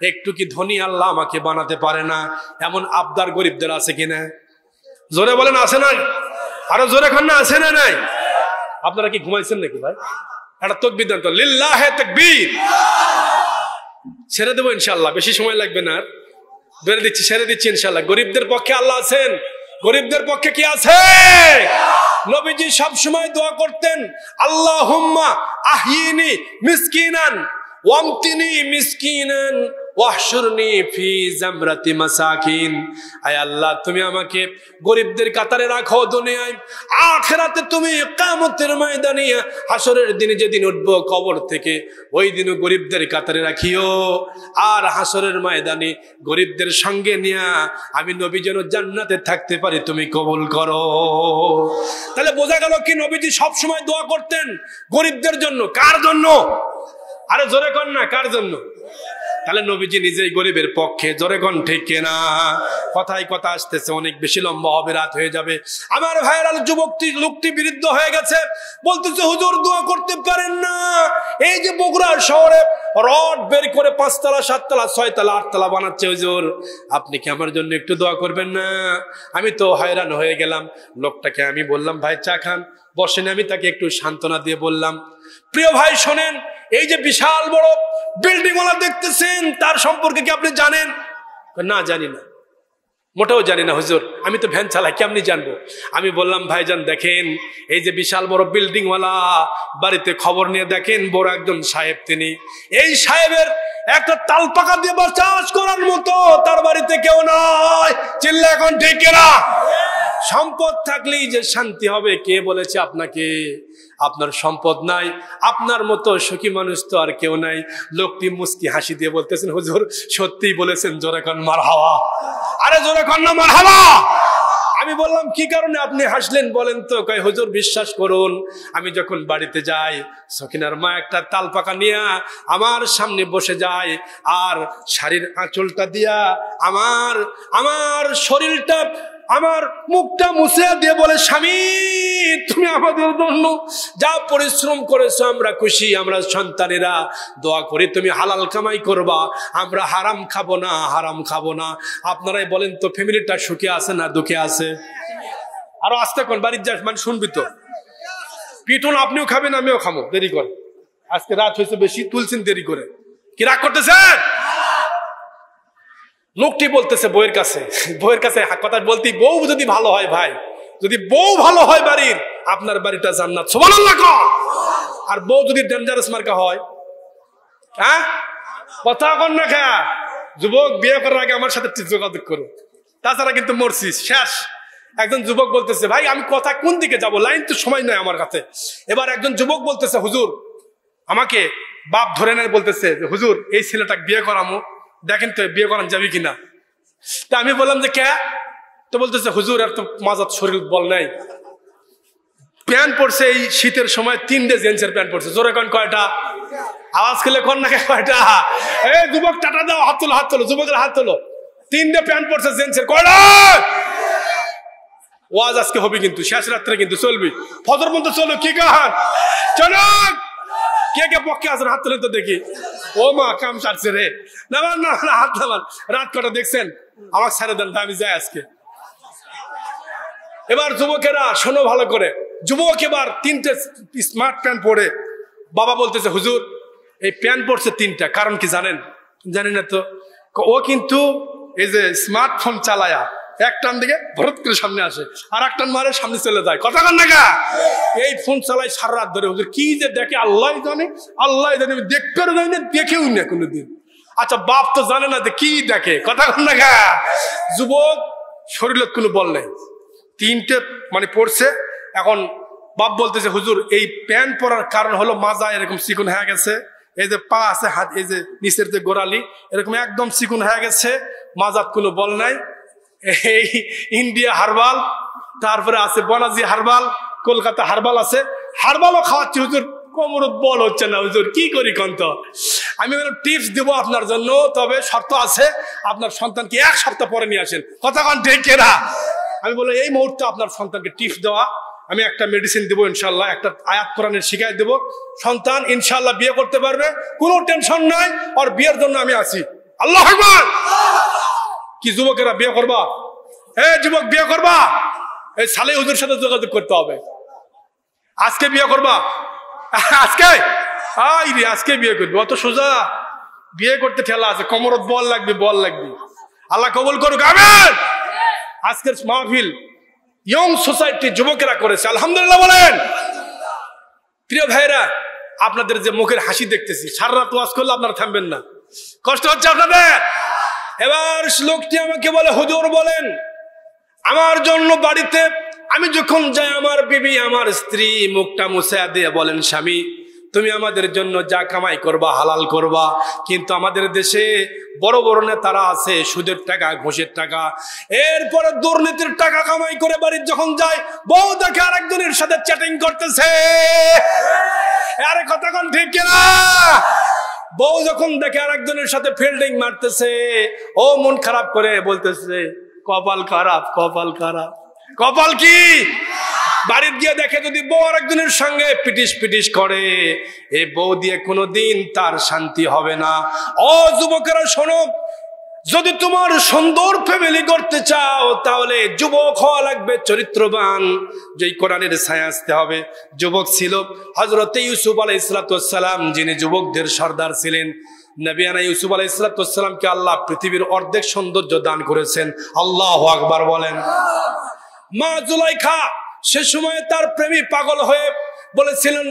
একটু কি ধনী আল্লাহ আমাকে বানাতে পারে না? এমন আবদার গরিবদের আছে কিনা? জোরে বলেন, আছে না? আরো জোরে খান না, আছে না নাই? আপনারা কি ঘুমাইছেন নাকি ভাই? একটা তাকবীর দেন তো, লিল্লাহে তাকবীর। ছেড়ে দেবো ইনশাআল্লাহ, বেশি সময় লাগবে না, বেড়ে দিচ্ছি, ছেড়ে দিচ্ছি ইনশাআল্লাহ। গরিবদের পক্ষে আল্লাহ আছেন, গরিবদের পক্ষে কি আছে? নবীজি সব সময় দোয়া করতেন, আল্লাহুম্মা আহিনি মিসকিনান ওয়ামতিনি মিসকিনান ওয়াহশুরনি ফি জামরাতি মাসাকিন। আয় আল্লাহ, তুমি আমাকে গরিবদের কাতারে রাখো দুনিয়ায়, আখিরাতে তুমি কিয়ামতের ময়দানে হাসরের দিনে যেদিন উঠবো কবর থেকে, ওই দিনও গরিবদের কাতারে রাখিও। আর হাসরের ময়দানে গরিবদের সঙ্গে নিয়ে আমি নবী যেন জান্নাতে থাকতে পারি, তুমি কবুল করো। তাহলে বোঝা গেল কি নবীজি সব সময় দোয়া করতেন গরিবদের জন্য। কার জন্য? আরে জোরে কর না, কার জন্য? তাহলে নবীজি নিজেই গরিবের পক্ষে। জোরে কোন ঠিক কিনা? কথায় কথা আসতেছে, অনেক বেশি লম্বা হবে, রাত হয়ে যাবে। আমার ভাইয়ের যুবকটি লোকটি বিরুদ্ধ হয়ে গেছে, বলতেছে হুজুর দোয়া করতে পারেন না? এই যে বগুড়া শহরে রড বের করে 5 তলা 7 তলা 6 তলা 8 তলা বানাচ্ছে, হুজুর আপনি কি আমার জন্য একটু দোয়া করবেন না? আমি তো হয়রান হয়ে গেলাম। লোকটাকে আমি বললাম, ভাই চা খান, বসেন। আমি তাকে একটু সান্ত্বনা দিয়ে বললাম, প্রিয় ভাই শোনেন, এই যে বিশাল বড় বিল্ডিং ওয়ালা দেখতেছেন, তার সম্পর্কে কি আপনি জানেন? না, জানি না, মোটেও জানি না হুজুর, আমি তো ভ্যান চালাই, কেমনি জানবো? আমি বললাম, ভাইজান দেখেন, এই যে বিশাল বড় বিল্ডিং ওয়ালা, বাড়িতে খবর নিয়ে দেখেন, বড় একজন সাহেব, তিনি, এই সাহেবের একটা তাল পাকা দিয়ে চাষ করার মতো তার বাড়িতে কেউ নয়। চিল্লা এখন ঠিক না? সম্পদ থাকলেই যে শান্তি হবে, কে বলেছে আপনাকে? আপনার সম্পদ নাই, আপনার মতো সুখী মানুষ তো আর কেউ নাই। লোকটি মুস্কি হাসি দিয়ে বলতেছেন, হুজুর সত্যিই বলেছেন, জোরে কান মারহাবা। আরে জোরে কান না মারহাবা। আমি বললাম, কি কারণে আপনি হাসলেন বলেন তো? কয়, হুজুর বিশ্বাস করুন, আমি যখন বাড়িতে যাই, সকিনার মা একটা তাল পাকা নিয়ে আমার সামনে বসে যায়, আর শাড়ির আঁচলটা দিয়া আমার শরীরটা, আমার মুখটা মুছে দিয়ে বলে, স্বামী তুমি আমাদের জন্য যা পরিশ্রম করেছো আমরা খুশি, আমরা সন্তানেরা দোয়া করি তুমি হালাল কামাই করবা, আমরা হারাম খাবো না, হারাম খাবো না। আপনারাই বলেন তো, ফ্যামিলিটা সুখে আছে না দুঃখে আছে? আরো আস্তে কোন বাড়ির যাস, মানে শুনবি তো। পিঠন আপনিও খাবেন, আমিও খাবো, দেরি করে। আজকে রাত হয়েছে বেশি, তুলছেন দেরি করে, কি রাগ করতেছেন? লোকটি বলতেছে বউয়ের কাছে কথা বলতে, বউ যদি ভালো হয়, ভাই যদি বউ ভালো হয় বাড়ির, আপনার বাড়িটা জান্নাত, সুবহানাল্লাহ। আর বউ যদি ডেঞ্জারাস মার্কা হয়, হ্যাঁ কথা কন না খা। যুবক, বিয়ে করার আগে আমার সাথে যোগাযোগ করো, তাছাড়া কিন্তু মরছিস শেষ। একজন যুবক বলতেছে, ভাই আমি কথা কোন দিকে যাব, লাইন তো সময় নাই আমার কাছে। এবার একজন যুবক বলতেছে, হুজুর আমাকে বাপ ধরে নেয়, বলতেছে হুজুর এই ছেলেটাকে বিয়ে করামো, দেখেন তো বিয়ে করান যাবি কিনা। তা আমি বললাম যে কে? তো বলতেছে, হুজুর আর তো মাজাত শরীর বল নাই, প্যান্ট পরছে এই শীতের সময়, 3টে জেন্সের প্যান্ট পরছে। জোরে কন কয়টা? আওয়াজ করলে কন না কয়টা? এই যুবক টাটা দাও, হাত তোলো, হাত তোলো, যুবকের হাত তোলো। 3টে প্যান্ট পরছে জেন্সের, কয়টা? ওয়াজ আজকে হবে কিন্তু, শেষ রাত্রে কিন্তু চলবি, ফজর পর্যন্ত চলো। কি কাহান চলো, কে কে পক্ষে আছেন হাত তোলেন তো দেখি। ও মা, কাম সারছে রে, নামান না, হাত নামান। রাত কটা দেখছেন? আমাকে ছেড়ে দেন, আমি যাই আজকে। এবার যুবকেরা শোনো ভালো করে, যুবক এবার 3টে স্মার্ট প্যান্ট পরে, বাবা বলতেছে, হুজুর এই প্যান্ট পরছে 3টা, কারণ কি জানেন? জানি না তো। ও কিন্তু এই যে স্মার্টফোন চালায়া একটান দিকে ভরত করে সামনে আসে, আর একটান মারে সামনে চলে যায়। কথা কন না, এই ফোন চালাই সারা রাত ধরে। হুজুর কি যে দেখে আল্লাহ জানে, আল্লাহ জানে, দেখতে যাই না, দেখেও না কোনোদিন। আচ্ছা বাপ তো জানে না কি দেখে। কথা কন না। যুবক শরীরের কোনো বল নাই, 3টে মানে পড়ছে। এখন বাপ বলতেছে, হুজুর এই প্যান্ট পরার কারণ হলো মাজা এরকম চিকন হয়ে গেছে, এই যে পা আছে, হাত, এই যে নিচের যে গোড়ালি এরকম একদম চিকন হয়ে গেছে, মাজাত কোনো বল নাই। এই ইন্ডিয়া হারবাল, তারপরে আছে বনাজি হারবাল, কলকাতা হারবাল আছে, হারবালও খাওয়াচ্ছি হুজুর, কোমরত বল হচ্ছে না হুজুর, কি করি কন্ত? আমি টিপস দেবো আপনার জন্য, তবে শর্ত আছে, আপনার সন্তানকে 1 সপ্তাহ পরে নিয়ে আসেন। কথা কন ঠিক না? আমি বললাম, এই মুহূর্তে আপনার সন্তানকে টিপস দেওয়া, আমি একটা মেডিসিন দেবো ইনশাল্লাহ, একটা আয়াত কোরআনের শিখাই দেবো, সন্তান ইনশাল্লাহ বিয়ে করতে পারবে, কোনো টেনশন নাই। আর বিয়ের জন্য আমি আছি। আল্লাহু আকবার। কি যুবকেরা বিয়ে করবা? যুবক বিয়ে করবা, এই সালে হুজুর সাথে যোগাযোগ করতে হবে। আজকে বিয়ে করবা, আজকে বিয়ে করবি, অত সোজা? বিয়ে করতে ঠেলা আছে, কোমরত বল লাগবে, বল লাগবে। আল্লাহ কবুল করুক, আমিন। আজকের মাহফিল ইয়ং সোসাইটি যুবকেরা করেছে, আলহামদুলিল্লাহ বলেন। প্রিয় ভাইরা, আপনাদের যে মুখের হাসি দেখতেছি, সারা রাত ওয়াজ করলে আপনারা থামবেন না। কষ্ট হচ্ছে আপনাদের? এবার লোকটি আমাকে বলে, হুজুর বলেন আমার জন্য বাড়িতে আমি যখন যাই আমার বিবি আমার স্ত্রী মুখটা মুছে দিয়ে বলেন, স্বামী তুমি আমাদের জন্য যা কামাই করবা হালাল করবা, কিন্তু আমাদের দেশে বড় বড় নেতারা আছে সুদের টাকা ঘুষের টাকা, এরপরে দুর্নীতির টাকা কামাই করে বাড়ি যখন যায় বউ দেখে আরেকজনের সাথে চ্যাটিং করতেছে। আরে কথা কোন ঠিক কিনা? বউ যখন দেখে আরেকজনের সাথে ফিল্ডিং মারতেছে ও মন খারাপ করে বলতেছে কপাল খারাপ, কপাল খারাপ। কপাল কি? বাড়ির গিয়ে দেখে যদি বউ আরেকজনের সঙ্গে পিটিশ পিটিশ করে, এই বউ দিয়ে কোনোদিন তার শান্তি হবে না। ও যুবকেরা শোনো, যদি তোমার সুন্দর ফ্যামিলি করতে চাও তাহলে যুবক হওয়া লাগবে, চরিত্রবান, যেই কোরআনের ছায়া আসতে হবে। যুবক ছিল হযরত ইউসুফ আলাইহিস সালাম, যিনি যুবকদের সর্দার ছিলেন। নবিয়ানা ইউসুফ আলাইহিস সালামকে আল্লাহ পৃথিবীর অর্ধেক সৌন্দর্য দান করেছেন। আল্লাহু আকবার বলেন। মা জুলাইখা সে সময় তার প্রেমী পাগল হয়ে বলেছিলেন,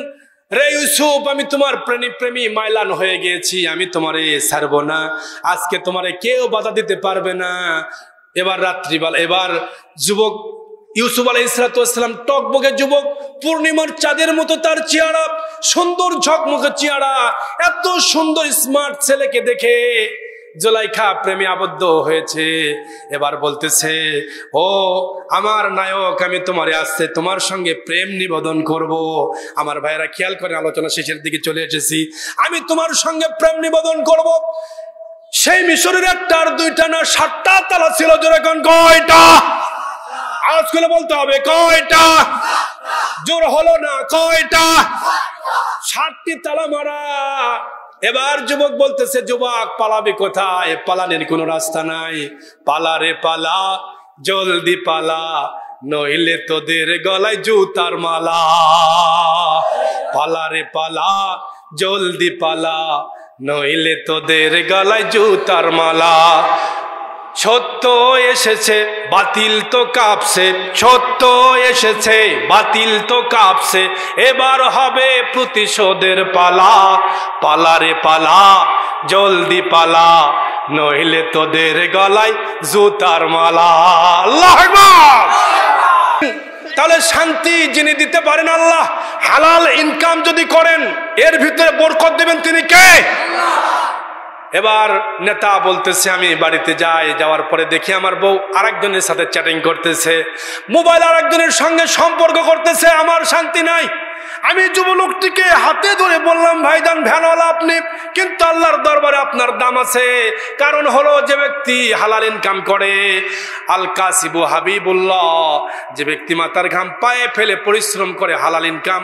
রে ইউসুফ আমি তোমার প্রেমী মাইলান হয়ে গিয়েছি, আমি তোমারে ছাড়বো না, আজকে তোমারে কেউ বাধা দিতে পারবে না। এবার রাত্রিবেলা এবার যুবক ইউসুফ আলাইহিস সালাম টকবকে যুবক, পূর্ণিমার চাঁদের মতো তার চেহারা, সুন্দর ঝকমকে চেহারা, এত সুন্দর স্মার্ট ছেলেকে দেখে জুলাইখা প্রেমে আবদ্ধ হয়েছে। এবার বলতেছে, ও আমার নায়ক, আমি তোমারে আসছে তোমার সঙ্গে প্রেম নিবেদন করব। আমার ভাইরা খেয়াল করে, আলোচনা শেষের দিকে চলে এসেছি। আমি তোমার সঙ্গে প্রেম নিবেদন করব। সেই মিশরের একটা আর দুইটা না 7টা তালা ছিল। যেরকম কয়টা? আওয়াজ করে বলতে হবে, কয়টা? জোর হলো না, কয়টা? 7টি তালা মারা। এবার যুবক বলতেছে, যুবক পালাবি কোথায়? পালানের কোনো রাস্তা নাই। পালা রে পালা, জলদি পালা, নইলে তোদের গলায় জুতার মালা। পালা রে পালা, জলদি পালা, নইলে তোদের গলায় জুতার মালা। সত্য এসেছে বাতিল তো কাঁপছে, সত্য এসেছে বাতিল তো কাঁপছে, এবার হবে প্রতিশোধের পালা। পালা রে পালা, জলদি পালা, নইলে তোদের গলায় জুতার মালা। আল্লাহু আকবার। তাহলে শান্তি যিনি দিতে পারেন আল্লাহ, হালাল ইনকাম যদি করেন এর ভিতরে বরকত দেবেন তিনি কে? এবার নেতা বলতেছে, আমি বাড়িতে যাই, যাওয়ার পরে দেখি আমার বউ আরেকজনের সাথে চ্যাটিং করতেছে, মোবাইল আরেকজনের সঙ্গে সম্পর্ক করতেছে, আমার শান্তি নাই। আমি যুবলোকটিকে হাতে ধরে বললাম, ভাইজান ভ্যানওয়ালা আপনি, কিন্তু আল্লাহর দরবারে আপনার দাম আছে। কারণ হলো যে ব্যক্তি হালাল ইনকাম করে, আল কাসিবু হাবিবুল্লাহ, যে ব্যক্তি মাথার ঘাম পায়ে ফেলে পরিশ্রম করে হালাল ইনকাম,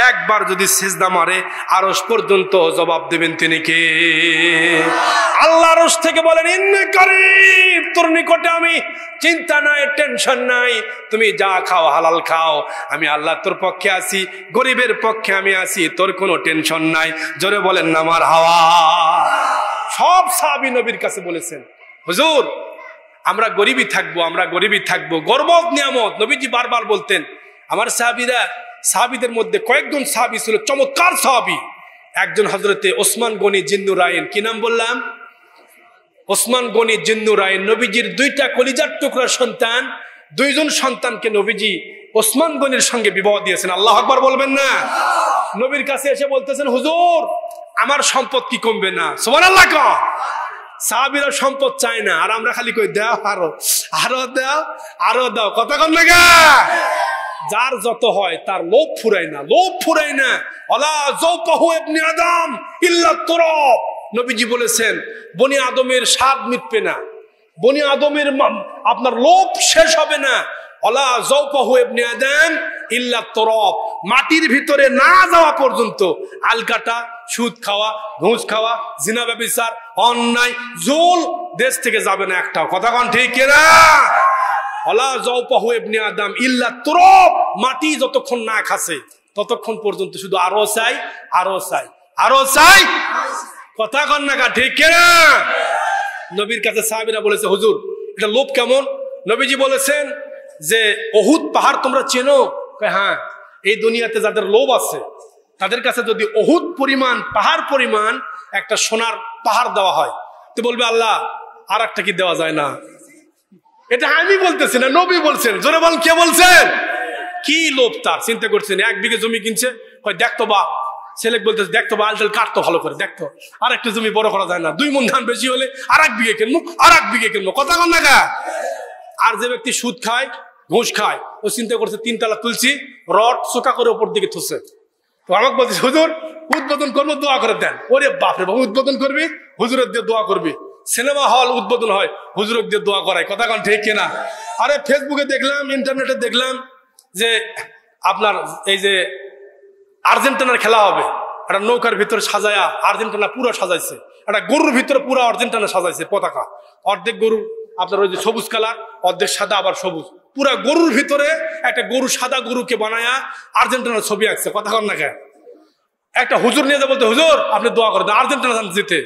একবার যদি সিজদা মারে আরশ পর্যন্ত জবাব দেবেন তিনি কে? আল্লাহ আরশ থেকে বলেন, ইন্নী করিব, তোর নিকটে আমি, চিন্তা নাই, টেনশন নাই, তুমি যা খাও হালাল খাও, আমি আল্লাহ তোর পক্ষে আছি, গরিবের পক্ষে আমি আছি, তোর কোনো টেনশন নাই। জোরে বলেন না মারহাবা। সব সাহাবী নবীর কাছে বলেছেন, হুজুর আমরা গরিবই থাকবো, আমরা গরিবই থাকবো, গর্ব নিয়ামত। নবীজি বারবার বলতেন। আমার সাহাবীদের মধ্যে কয়েকজন সাহাবী ছিল চমৎকার সাহাবী। একজন হযরতে ওসমান গনি জিন্নুরাইন, কি নাম বললাম? ওসমান গনি জিন্নুরাইন। নবীজির 2টা কলিজার টুকরা সন্তান, 2জন সন্তানকে নবীজি ওসমান গনির সঙ্গে বিবাহ দিয়েছেন। আল্লাহু আকবার বলবেন না? নবীর কাছে এসে বলতেছেন, হুজুর আমার সম্পদ কি কমবে না? সুবহানাল্লাহ। সাহাবীরা সম্পদ চায় না, আর আমরা খালি কই দাও, আরো আরো দাও, আরো দাও, কথা কন না। যার যত হয় তার লোভ ফুরায় না, লোভ ফুরায় না। আলা যাওকাহু ইবনে আদম ইল্লা তুরাব। নবীজি বলেছেন, বনি আদমের স্বাদ মিটবে না, বনি আদমের আপনার লোভ শেষ হবে না। আলা যাওকাহু ইবনে আদম ইল্লা তুরাব, মাটির ভিতরে না যাওয়া পর্যন্ত আলকাটা, সুদ খাওয়া, ঘুষ খাওয়া, জিনা ব্যভিচার, অন্যায়, জুল দেশ থেকে যাবে না একটাও। কথা কন ঠিক কিনা? আলা যাওকাহু ইবনে আদম ইল্লা তুরাব, মাটি যতক্ষণ না খাসে ততক্ষণ পর্যন্ত শুধু আরো চাই, আরো চাই, আরো চাই। কথা কন না ঠিক কিনা? নবীর কাছে সাহাবীরা বলেছে, হুজুর এটা লোভ কেমন? নবীজি বলেছেন যে উহুদ পাহাড় তোমরা চেনো? হ্যাঁ। এই দুনিয়াতে যাদের লোভ আছে তাদের কাছে যদি উহুদ পরিমাণ, পাহাড় পরিমাণ একটা সোনার পাহাড় দেওয়া হয়, তো বলবে আল্লাহ আর একটা কি দেওয়া যায় না? এটা আমি বলতেছি না, নবী বলছেন। জোরে বল, কে বলছেন? কি লোভ তার, চিন্তা করছেন। 1 বিঘে জমি কিনছে, হয় দেখতো বা ছেলে বলতেছে দেখতো বা আলটাল কাটতো ভালো করে, দেখতো আর একটা জমি বড় করা যায় না, 2 মণ ধান বেশি হলে আর 1 বিঘে কিনবো, আর 1 বিঘে কিনবো, কথা কন না কা? আর যে ব্যক্তি সুদ খায়, ঘুষ খায়, ও চিন্তা করছে 3 তলা তুলছি, রড চোকা করে উপর দিকে থুসছে, তো আমাকে বলছে হুজুর উদ্বোধন করবো, দোয়া করে দেন। ওরে বাপরে বাবু, উদ্বোধন করবি, হুজুরের দিয়ে দোয়া করবি। সিনেমা হল উদ্বোধন হয়, হুজুরের দিয়ে দোয়া করায়, কথা কন ঠিক কিনা? আরে ফেসবুকে দেখলাম, ইন্টারনেটে দেখলাম যে আপনার এই যে আর্জেন্টিনার খেলা হবে, একটা নৌকার ভিতরে সাজায়া আর্জেন্টিনা পুরো সাজাইছে, একটা গরুর ভিতরে পুরো আর্জেন্টিনা সাজাইছে পতাকা, অর্ধেক গরু আপনার ওই যে সবুজ কালার, অর্ধেক সাদা আবার সবুজ, পুরা গরুর ভিতরে একটা গরু, সাদা গরুকে বানায়া আর্জেন্টিনার ছবি আঁকছে, কথা কন না কে? একটা হুজুর নিয়ে যা বলতে, হুজুর আপনি দোয়া করে দেন আর্জেন্টিনা জিতে।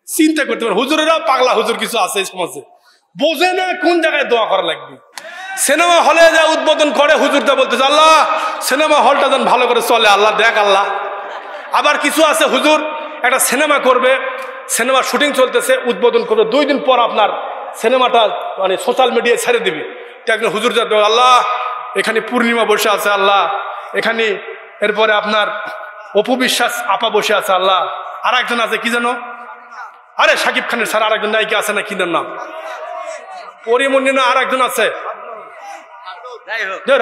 চিন্তা করতে পারেন, হুজুরেরা পাগলা হুজুর কিছু আছে এই সমাজে, বোঝে না কোন জায়গায় দোয়া করা লাগবে। সিনেমা হলে যা উদ্বোধন করে, হুজুরটা বলতেছে আল্লাহ সিনেমা হলটা যেন ভালো করে চলে, আল্লাহ দেখ আল্লাহ। আবার কিছু আছে হুজুর একটা সিনেমা করবে, সিনেমা শুটিং চলতেছে, উদ্বোধন করবে, 2 দিন পর আপনার সিনেমাটা মানে সোশ্যাল মিডিয়ায় ছেড়ে দিবে। একজন হুজুর যা আল্লাহ এখানে পূর্ণিমা বসে আছে, আল্লাহ এখানে, এরপরে আপনার অপু বিশ্বাস আপা বসে আছে, আল্লাহ আর একজন আছে কি জানো, আরে শাকিব খানের স্যার আর একজন নায়িকা আছে না, কি নাম, পরিমণি না আর একজন আছে,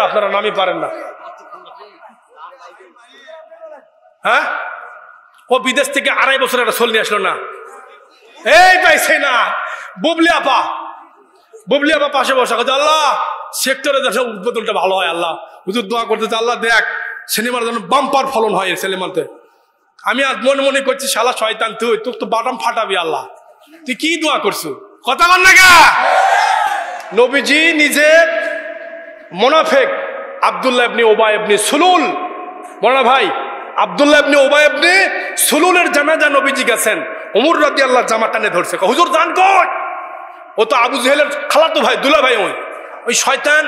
আপনারা নামই পারেন না। হ্যাঁ, ও বিদেশ থেকে 2.5 বছর একটা সোল নিয়ে আসলো না, এই পাইছে না, বুবলি আপা পাশে বসা কথা, আল্লাহ সেক্টরে দেশে উদ্বোধনটা ভালো হয়, আল্লাহ হুজুর দোয়া করতেছে, আল্লাহ দেখ সিনেমার জন্য বাম্পার ফলন হয় এই সিনেমাতে। আমি আজ মনে মনে করছি শালা শয়তান, তুই তোর তো বাদাম ফাটাবি, আল্লাহ তুই কি দোয়া করছু, কথা বল না কে? নবীজি নিজে মুনাফিক আব্দুল্লাহ ইবনে উবাই ইবনে সুলুল, বড় ভাই আব্দুল্লাহ ইবনে উবাই ইবনে সুলুলের জানাজা নবীজি গেছেন, ওমর রাদিয়াল্লাহু জামা টানে ধরছে, হুজুর জান কই? ও তো আবু জেহেলের খালাতো ভাই, দুলা ভাই। ওই শয়তান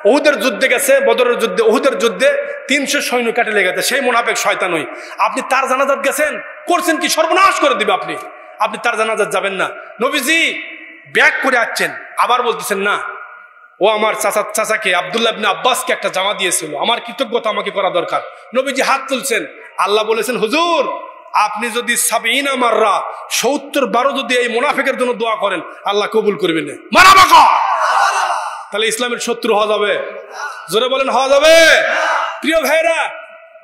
উহুদের যুদ্ধে গেছে, বদরের যুদ্ধে, উহুদের যুদ্ধে 300 সৈন্য কাটে লেগেছে, সেই মুনাফিক শয়তান। ওই আপনি তার জানাজাত গেছেন, করছেন কি, সর্বনাশ করে দিবে আপনি তার জানাজাত যাবেন না। নবীজি ব্যাক করে আসছেন, আবার বলতেছেন না, ও আমার চাচাকে আব্দুল্লাহ ইবনে আব্বাসকে একটা জামা দিয়েছিল, আমার কৃতজ্ঞতা আমাকে করা দরকার। নবীজি হাত তুলছেন, আল্লাহ বলেছেন হুজুর আপনি যদি 70 মাররা 70 বারো যদি এই মুনাফিকের জন্য দোয়া করেন, আল্লাহ কবুল করবেন না। মারাবাকা, তাহলে ইসলামের শত্রু হওয়া যাবে? জোরে বলেন হওয়া যাবে? প্রিয় ভাইরা,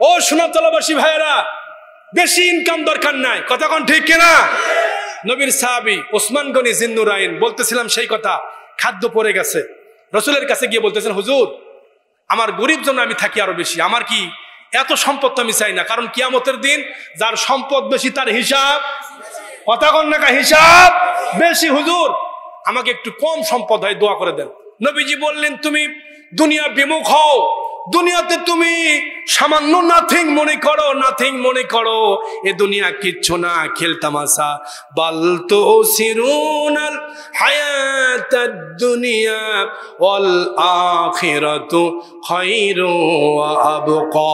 ও সোনাতলাবাসী ভাইরা, বেশি ইনকাম দরকার নাই, কথা কোন ঠিক কিনা? নবীর সাহাবী ওসমান গনি জিন্নুরাইন বলতেছিলাম সেই কথা, খাদ্য পড়ে গেছে, রসুলের কাছে গিয়ে বলতেছেন হুজুর আমার গরিব জন্য আমি থাকি আরো বেশি, আমার কি এত সম্পদ আমি চাই না, কারণ কিয়ামতের দিন যার সম্পদ বেশি তার হিসাব, কথা কোন না হিসাব বেশি, হুজুর আমাকে একটু কম সম্পদ হয় দোয়া করে দেন। নবীজি বললেন তুমি দুনিয়া বিমুখ হও, দুনিয়াতে তুমি সামান্য নাথিং মনে করো, এ দুনিয়া কিচ্ছু না, খেলতামাশা। বাল তুসিরুনাল হায়াতাদ দুনিয়া ওয়াল আখিরাতু খায়রু ওয়া আবকা।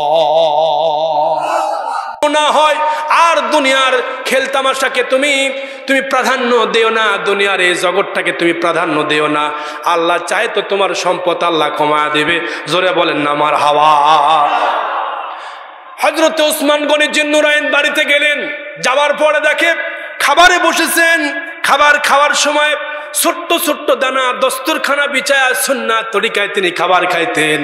না হয় আর দুনিয়ার খেলতামাশাকে তুমি প্রাধান্য দিও না, দুনিয়ার এই জগৎটাকে তুমি প্রাধান্য দিও না। আল্লাহ চায় তো তোমার সম্পদ আল্লাহ কমা দেবে, জোরে বলেন না মারহাবা। হযরত ওসমান গনি জিন্নুরাইন বাড়িতে গেলেন, যাওয়ার পরে দেখে খাবারে বসেছেন, খাবার খাওয়ার সময় ছোট্ট ছোট্ট দানা দস্তরখানা বিছায়া সুন্নাত তরিকায় তিনি খাবার খাইতেন।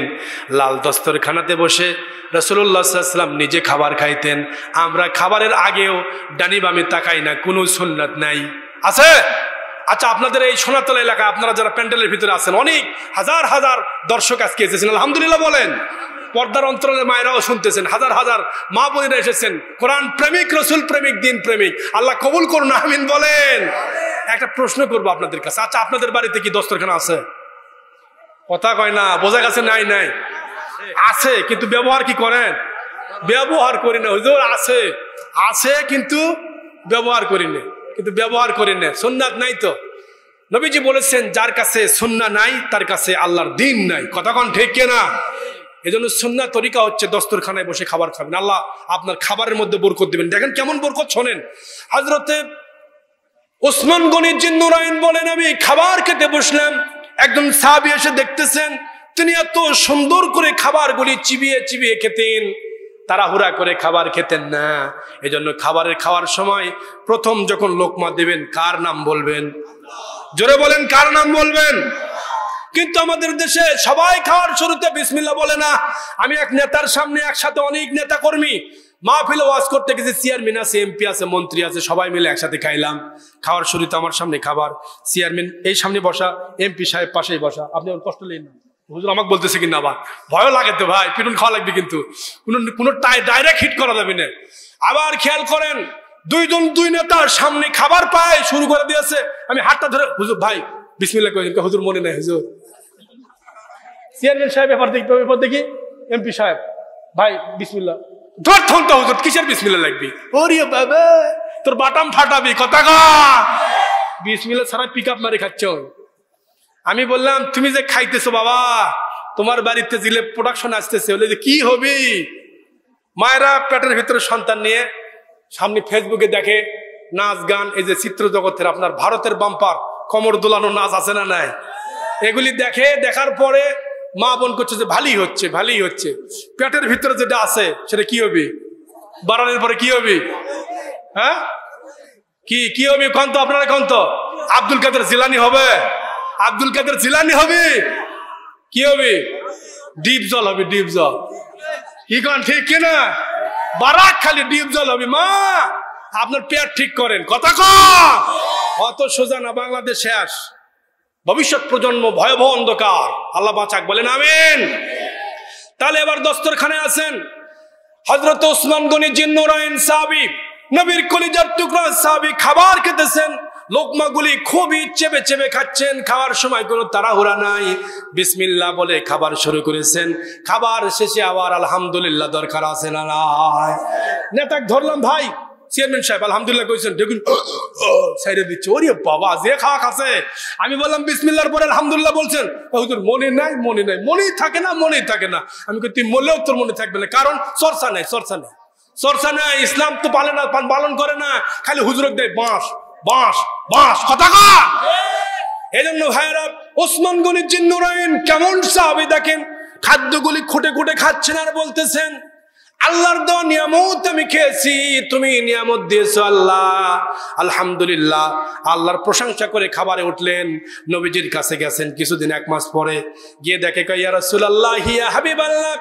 লাল দস্তরখানাতে বসে রাসূলুল্লাহ সাল্লাল্লাহু আলাইহি ওয়াসাল্লাম নিজে খাবার খাইতেন। আমরা খাবারের আগেও ডানি বামে তাকাই না, কোনো সুন্নাত নাই, আছে? আচ্ছা, আপনাদের এই সোনাতলা এলাকা, আপনারা যারা প্যান্ডেলের ভিতরে আছেন, অনেক হাজার হাজার দর্শক আজকে এসেছেন, আলহামদুলিল্লাহ বলেন। পর্দার অন্তরালের মায়েরাও শুনতেছেন, হাজার হাজার মা বোনেরা এসেছেন, কোরআন প্রেমিক, রসুল প্রেমিক, দিন প্রেমিক, আল্লাহ কবুল করুন, আমিন বলেন। একটা প্রশ্ন করবো আপনাদের কাছে, আচ্ছা আপনাদের বাড়িতে কি দস্তরখানা আছে? কথা কয় না, বোঝা গেছে নাই আছে, কিন্তু ব্যবহার কি করেন? ব্যবহার করি না হুজুর, আছে কিন্তু ব্যবহার করি না, সুন্নাত নাই তো। নবীজি বলেছেন যার কাছে সুন্নাহ নাই তার কাছে আল্লাহর দ্বীন নাই, কথা কোন ঠিক কিনা? এজন্য সুন্নাহ তরিকা হচ্ছে দস্তরখানায় বসে খাবার খাবেন, আল্লাহ আপনার খাবারের মধ্যে বরকত দিবেন। দেখেন কেমন বরকত, শোনেন। হযরতে ওসমান গনি জিন্নুরাইন বলেন, আমি খাবার খেতে বসলাম, একজন সাহাবী এসে দেখতেছেন তিনি এত সুন্দর করে খাবারগুলি চিবিয়ে চিবিয়ে খেতেন, তাড়াহুড়া করে খাবার খেতেন না। এজন্য খাওয়ার সময় প্রথম যখন লোকমা দিবেন কার নাম বলবেন? জোরে বলেন, কার নাম বলবেন? কিন্তু আমাদের দেশে সবাই খাওয়ার শুরুতে বিসমিল্লাহ বলে না। আমি এক নেতার সামনে একসাথে অনেক নেতা কর্মী মাহফিলে ওয়াজ করতে গেছি, চেয়ারম্যান আছে, এমপি আছে, মন্ত্রী আছে, সবাই মিলে একসাথে খাইলাম। খাওয়ার শুরুতে আমার সামনে খাবার, চেয়ারম্যান এই সামনে বসা, এমপি সাহেব পাশেই বসা। আপনি কষ্ট নেন না, হুজুর আমাকে বলতেছে কিনা, আবার ভয় লাগে তো ভাই, পিটুন খাওয়া লাগবে, কিন্তু কোনো ডাইরেক্ট হিট করা যাবে না। আবার খেয়াল করেন, দুই নেতার সামনে খাবার পায় শুরু করে দিয়েছে, আমি হাতটা ধরে, হুজুর ভাই বিসমিল্লাহ কই, হুজুর মনে নাই হুজুর। চেয়ারম্যান সাহেব ব্যাপার দেখি, এমপি সাহেব ভাই বিসমিল্লাহ, ধরথন তো হুজুর, কিসের বিসমিল্লাহ লাগবে? ওরে বাবা, তোর বাটাম ফাটাবি, কথা কা বিসমিল্লাহ ছাড়া পিক আপ মারি খাচ্ছ। আমি বললাম, তুমি যে খাইতেছো বাবা, তোমার বাড়িতে জিলেব প্রোডাকশন আসতেছে, বলে যে কি হবে? মায়েরা পেটের ভিতরে সন্তান নিয়ে সামনে ফেসবুকে দেখে নাচ গান, এই যে চিত্র জগতের আপনার ভারতের বাম্পার কমর দোলানো নাচ আছে না নাই, এগুলি দেখার পরে মা বোন করছে যে ভালোই হচ্ছে, পেটের ভিতরে যেটা আছে সেটা কি হবে? বাড়ানোর পরে কি হবে? হ্যাঁ কি হবে? কন্ত আপনারা কন্ত আব্দুল কাদের জিলানি হবে, আব্দুল কাদের জিলানি হবে, কি হবে? ডিপ জল হবে, ডিপ জল। কি কন ঠিক কিনা? বারাক খালি ডিপ জল হবে। মা আপনার পেট ঠিক করেন, কথা কন। অত সোজা না, বাংলাদেশ শেষ, ভবিষ্যৎ প্রজন্ম ভয়াবহ অন্ধকার, আল্লাহ বাঁচাক, বলেন আমিন। তাহলে এবার দস্তরখানে আছেন হযরত ওসমান গনি জিন্নুরাইন সাহাবী, নবীর কলিজার টুকরা সাহাবী, খাবার খেতেছেন, লোকমাগুলি খুবই চেপে চেপে খাচ্ছেন, খাওয়ার সময় কোনো তাড়াহুড়া নাই, বিসমিল্লাহ বলে খাবার শুরু করেছেন। খাবার শেষে আবার আলহামদুলিল্লাহ দরকার আছে না নাই? নেতাকে ধরলাম, ভাই চেয়ারম্যান সাহেব আলহামদুলিল্লাহ কইছেন, দেখুন সাইরে দিচ্ছে, ওরে বাবা যে খাওয়া খাচ্ছে। আমি বললাম বিসমিল্লাহর পরে আলহামদুলিল্লাহ বলছেন, হুজুর মনে নাই, মনেই থাকে না। আমি কই তুই মরলেও তোর মনে থাকবে না, কারণ চর্চা নাই, ইসলাম তো পালন করে না, খালি হুজুরক দেয় বাঁশ, কথা কা। এই জন্য ভাইরা, ওসমান গনি জিন্নুরাইন কেমন সাহাবী দেখেন, খাদ্যগুলি খুঁটে খুঁটে খাচ্ছেন আর বলতেছেন, আল্লাহর দেওয়া নিয়ামত আমি খেয়েছি, তুমি নিয়ামত দিয়েছো আল্লাহ, আলহামদুলিল্লাহ। আল্লাহর প্রশংসা করে খাবারে উঠলেন, নবীজির কাছে গেছেন কিছুদিন, 1 মাস পরে গিয়ে দেখে, ইয়া রাসূলুল্লাহ, ইয়া হাবিবাল্লাহ,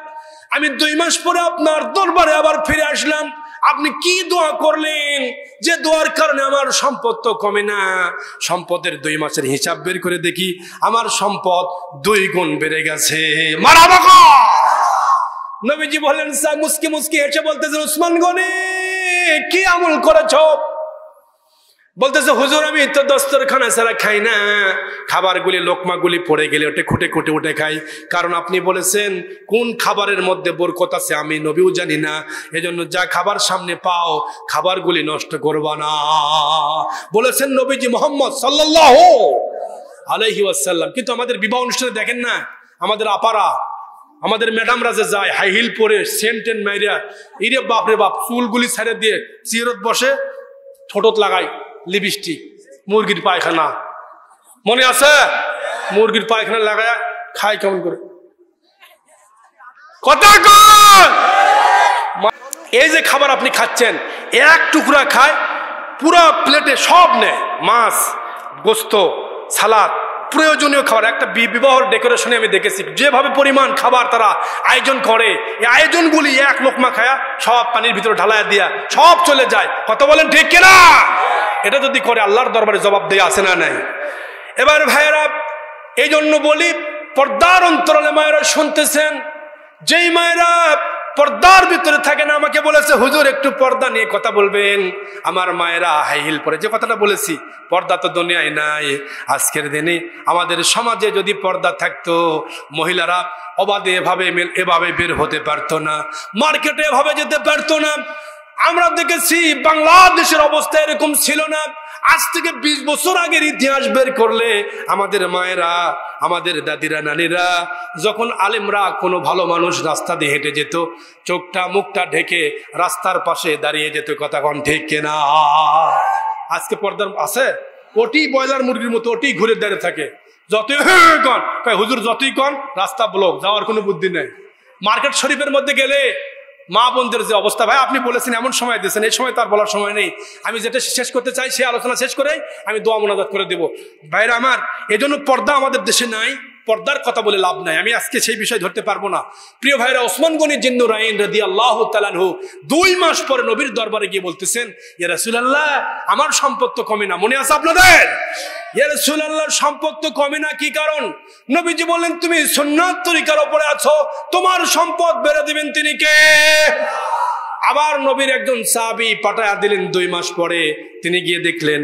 আমি 2 মাস পরে আপনার দরবারে আবার ফিরে আসলাম, আপনি কি দোয়া করলেন যে দোয়ার কারণে আমার সম্পদ তো কমে না? সম্পদের 2 মাসের হিসাব বের করে দেখি, আমার সম্পদ 2 গুণ বেড়ে গেছে। মারহাবা। নবীজি বলেন, মুস্কি হেসে বলতেছেন, ওসমান গনি কি আমল করেছ? বলতেছে, হুজুর আমি তো দস্তরখানা ছাড়া খাই না, খাবারগুলি লোকমাগুলি পড়ে গেলে ওটা খুঁটে উঠে খাই, কারণ আপনি বলেছেন কোন খাবারের মধ্যে বরকত আছে আমি নবীও জানি না, এজন্য যা খাবার সামনে পাও খাবারগুলি নষ্ট করবা না, বলেছেন নবীজি মুহাম্মদ সাল্লাল্লাহু আলাইহি ওয়াসাল্লাম। কিন্তু আমাদের বিবাহ অনুষ্ঠানে দেখেন না, আমাদের আপারা, আমাদের ম্যাডামরা যে যায় হাই হিল পরে, সেন্টেন মাইরা, ইরে বাপরে বাপ, চুলগুলি ছেড়ে দিয়ে চিরত বসে, ঠোঁটত লাগাই লিপস্টিক, মুরগির পায়খানা, মনে আছে? মুরগির পায়খানা লাগায় খায় কেমন করে, কথা কন। এই যে খাবার আপনি খাচ্ছেন, 1 টুকরা খায়, পুরো প্লেটে সব নেয়, মাছ, গোস্ত, সালাদ, প্রয়োজনীয় খাবার। একটা বিবাহের ডেকোরেশনে আমি দেখেছি যেভাবে পরিমাণ খাবার তারা আয়োজন করে, এই আয়োজনগুলি 1 লোকমা খায়া সব পানির ভিতরে ঢালায় দিয়া সব চলে যায়, কত বলেন ঠিক কিনা? এটা যদি করে আল্লাহর দরবারে জবাব দেয়া আছে না নাই? এবার ভাইয়েরা, এই জন্য বলি, পর্দার অন্তরালে মায়েরা শুনতেছেন, যেই মায়েরা পর্দার ভিতরে থাকে না, আমাকে বলেছে হুজুর একটু পর্দা নিয়ে কথা বলবেন। আমার মায়েরা হাই হিল পরে, যে কথাটা বলেছি, পর্দা তো দুনিয়ায় নাই। আজকের দিনে আমাদের সমাজে যদি পর্দা থাকতো, মহিলারা অবাধে এভাবে বের হতে পারতো না, মার্কেটে এভাবে যেতে পারতো না। আমরা দেখেছি বাংলাদেশের অবস্থা এরকম ছিল না। আজ থেকে 20 বছর আগের ইতিহাস বের করলে আমাদের মায়েরা আমাদের দাদিরা নানিরা যখন আলেমরা কোনো ভালো মানুষ রাস্তা দিয়ে হেঁটে যেত, চোখটা মুখটা ঢেকে রাস্তার পাশে দাঁড়িয়ে যেত। কথা কন ঠিক কিনা? আজকে পর্দার আছে, ওটি ব্রয়লার মুরগির মতো ওটি ঘুরে দাঁড়িয়ে থাকে। যতই কন হুজুর, যতই কন রাস্তা ব্লক, যাওয়ার কোনো বুদ্ধি নেই। মার্কেট শরীফের মধ্যে গেলে মা বোনদের যে অবস্থা, ভাই আপনি বলেছেন এমন সময় দিয়েছেন, এই সময় তার বলার সময় নেই। আমি যেটা শেষ করতে চাই সে আলোচনা শেষ করে আমি দোয়া মোনাজাত করে দেব। ভাইরা আমার, এজন্য পর্দা আমাদের দেশে নাই, পর্দার কথা বলে লাভ নাই। আমি আজকে সেই বিষয় ধরতে পারবো না। প্রিয় ভাইরা, ওসমান গনি জিন্নুরাইন রাদিয়াল্লাহু তাআলা আনহু 2 মাস পরে নবীর দরবারে গিয়ে বলতেছেন, ইয়া রাসূলুল্লাহ, আমার সম্পদ তো কমে না। মনে আছে আপনাদের? ইয়া রাসূলুল্লাহ, সম্পদ তো কমে না, কি কারণ? নবীজি বললেন, তুমি সুন্নাত তরিকার উপরে আছো, তোমার সম্পদ বেড়ে দিবেন তিনি কে? আবার নবীর একজন সাহাবী পাঠায়া দিলেন 2 মাস পরে। তিনি গিয়ে দেখলেন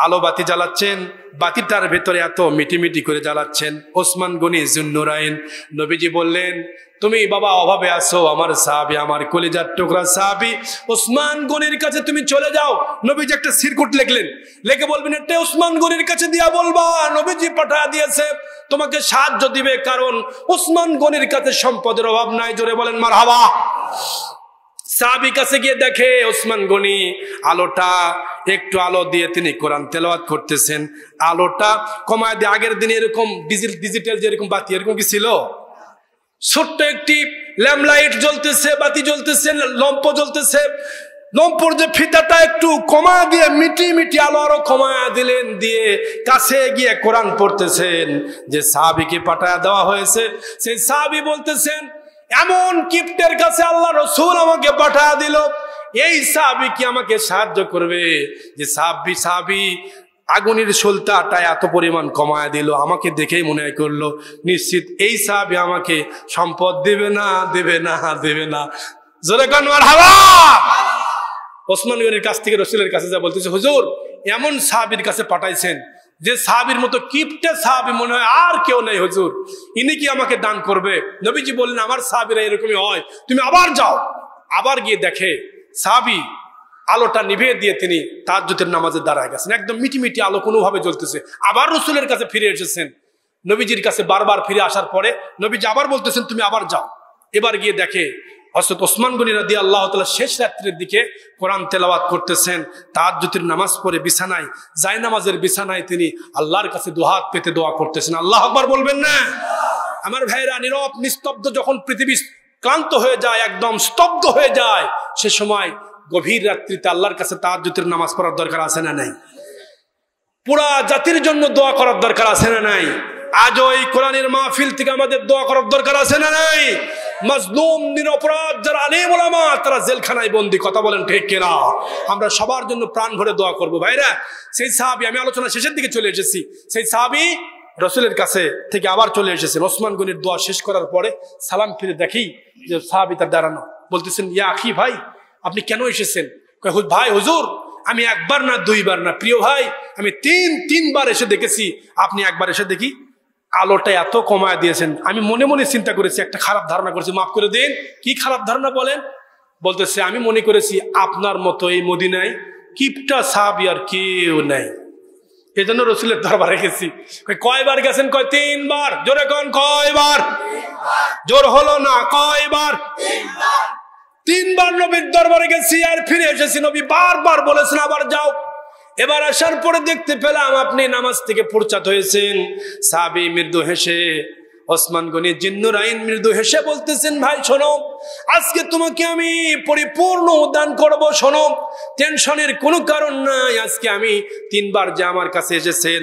আলো বাতি জ্বালাচ্ছেন, বাতিটার ভেতরে এত মিটিমিটি করে জ্বালাচ্ছেন ওসমান গনি জিন্নুরাইন। নবীজি বললেন, তুমি বাবা অভাবে আছো, আমার সাহাবী, আমার কলিজার টুকরা সাহাবী ওসমান গনির কাছে তুমি চলে যাও। নবীজি একটা সিরকুট লিখলেন, লিখে বলবেন, এটা ওসমান গনির কাছে দিয়া বলবা নবীজি পাঠায়া দিয়েছে, তোমাকে সাহায্য দিবে, কারণ ওসমান গনির কাছে সম্পদের অভাব নাই। জোরে বলেন মারহাবা। সাহাবী কাছে গিয়ে দেখে ওসমান গনি আলোটা, একটু আলো দিয়ে তিনি কোরআন তেলাওয়াত করতেছেন। আলোটা কমায় দিয়ে, আগের দিনে এরকম ডিজিটাল যেরকম বাতি এরকম কি ছিল? ছোট্ট একটি ল্যাম্পলাইট জ্বলতেছে, বাতি জ্বলতেছে, লম্প জ্বলতেছে। লম্পর যে ফিতাটা একটু কমা দিয়ে মিটি মিটি আলো আরো কমায়া দিলেন, দিয়ে কাছে গিয়ে কোরআন পড়তেছেন। যে সাহাবীকে পাঠায়া দেওয়া হয়েছে, সেই সাহাবী বলতেছেন, এমন কিপ্টের কাছে আল্লাহ রসুল আমাকে পাঠায়া দিল, এই সাহাবী কি আমাকে সাহায্য করবে? যে সাহাবী আগুনের সুলতাটা এত পরিমাণ কমায়া দিল, আমাকে দেখেই মনে করলো নিশ্চিত এই সাহাবী আমাকে সম্পদ দেবে না, দেবে না, দেবে না। জোরে কান মারহাবা। ওসমান গনির কাছ থেকে রসুলের কাছে যা বলতেছে, হুজুর এমন সাহাবীর কাছে পাঠাইছেন যে সাহাবীর মতো কিপটে সাহাবী মনে হয় আর কেউ নেই হুজুর, ইনি কি আমাকে দান করবে? নবীজি বললেন, আমার সাহাবীরা এরকমই হয়, তুমি আবার যাও। আবার গিয়ে দেখে সাহাবী আলোটা নিভিয়ে দিয়ে তিনি তাহাজ্জুদের নামাজে দাঁড়ায় গেছেন, একদম মিটিমিটি আলো কোনোভাবে জ্বলতেছে। আবার রসুলের কাছে ফিরে এসেছেন। নবীজির কাছে বারবার ফিরে আসার পরে নবীজি আবার বলতেছেন, তুমি আবার যাও। এবার গিয়ে দেখে হযরত ওসমান গনি রাদিয়াল্লাহু তাআলা শেষ রাত্রের দিকে কোরআন তেলাওয়াত করতেছেন, তাহাজ্জুদের নামাজ পড়ে বিছানায়, জায়নামাজের বিছানায় তিনি আল্লাহর কাছে দুহাত পেতে দোয়া করতেছেন। আল্লাহু আকবার বলবেন না? আমার ভাইরা, নীরব নিস্তব্ধ যখন পৃথিবী ক্লান্ত হয়ে যায়, একদম স্তব্ধ হয়ে যায়, সে সময় গভীর রাত্রিতে আল্লাহর কাছে তাহাজ্জুদের নামাজ পড়ার দরকার আছে না নাই? পুরা জাতির জন্য দোয়া করার দরকার আছে না নাই? আজও এই কোরআনের মাহফিল থেকে আমাদের দোয়া করার দরকার আছে না নাই? মাজলুম, নিরপরাধ যারা আলেম ওলামা, তারা জেলখানায় বন্দী। কথা বলেন ঠিক কিনা? আমরা সবার জন্য প্রাণ ভরে দোয়া করব। ভাইরা, সেই সাহাবী, আমি আলোচনা শেষের দিকে চলে এসেছি, সেই সাহাবী রসুলের কাছে থেকে আবার চলে এসেছেন। ওসমান গনির দোয়া শেষ করার পরে সালাম ফিরে দেখি যে সাহাবী তার দাঁড়ানো। বলতেছেন, ইয়া আখি, ভাই আপনি কেন এসেছেন? ভাই হুজুর, আমি একবার না দুইবার না, প্রিয় ভাই, আমি তিনবার এসে দেখেছি, আপনি একবার এসে দেখি আলোটা এত কমায় দিয়েছেন। আমি মনে মনে চিন্তা করেছি, একটা খারাপ ধারণা করেছি, মাফ করে দিন। কি খারাপ ধারণা বলেন? বলতেছে, আমি মনে করেছি আপনার মতো এই মদিনায় কিপটা সাহাবী আর কেউ নাই, এজন্য রসুলের দরবারে গেছি। কয়বার গেছেন? কয় 3 বার। জোরে কোন কয়বার? জোর হলো না, কয়বার? 3 বার নবীর দরবারে গেছি আর ফিরে এসেছি। নবী বারবার বলেছেন আবার যাও। এবার আসার পরে দেখতে পেলাম আপনি নামাজ থেকে ফুরসাত হয়েছেন। সাহাবী মৃদু হেসে, ওসমান গনি জিন্নুরাইন মৃদু হেসে বলতেছেন, ভাই শোনো, আজকে তোমাকে আমি পরিপূর্ণ দান করব। শোনো, টেনশনের কোনো কারণ নাই। আজকে আমি 3 বার যে আমার কাছে এসেছেন,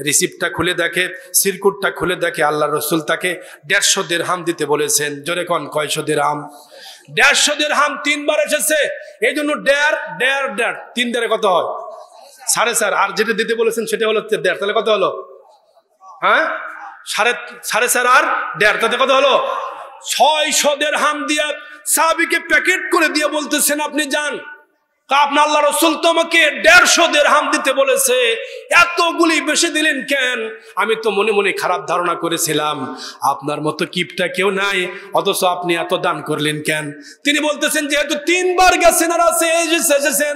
রিসিপ্টটা খুলে দেখে, সিরকুটটা খুলে দেখে, আল্লাহ রসুল তাকে 150 দিরহাম দিতে বলেছেন। জোরে কোন কয়শো দিরহাম? 150 দিরহাম 3 বার এসেছে, এই জন্য 1.5 3 দ্বারে কত হয়? 4.5। আর যেটা দিতে বলেছেন সেটা হলো 1.5, তাহলে কত হলো? হ্যাঁ, 4.5 আর 1.5, তাতে কত হলো? 600 দিরহাম দিয়া সাহাবীকে প্যাকেট করে দিয়ে বলতেছেন, আপনি যান। তা আপনার আল্লাহ রাসূল তো আমাকে 150 দিরহাম দিতে বলেছে, এতগুলি বেশি দিলেন কেন? আমি তো মনে মনে খারাপ ধারণা করেছিলাম আপনার মতো কিপটা কেউ নাই, অথচ আপনি এত দান করলেন কেন? তিনি বলতেছেন যেহেতু 3 বার গেছেন আর এসেছেন,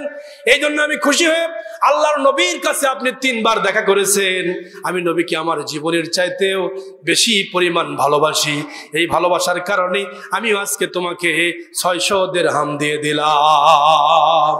এই জন্য আমি খুশি হয়ে আল্লাহর নবীর কাছে আপনি 3 বার দেখা করেছেন। আমি নবীকে আমার জীবনের চাইতেও বেশি পরিমাণ ভালোবাসি, এই ভালোবাসার কারণে আমি আজকে তোমাকে 600 দিরহাম দিয়ে দিলাম।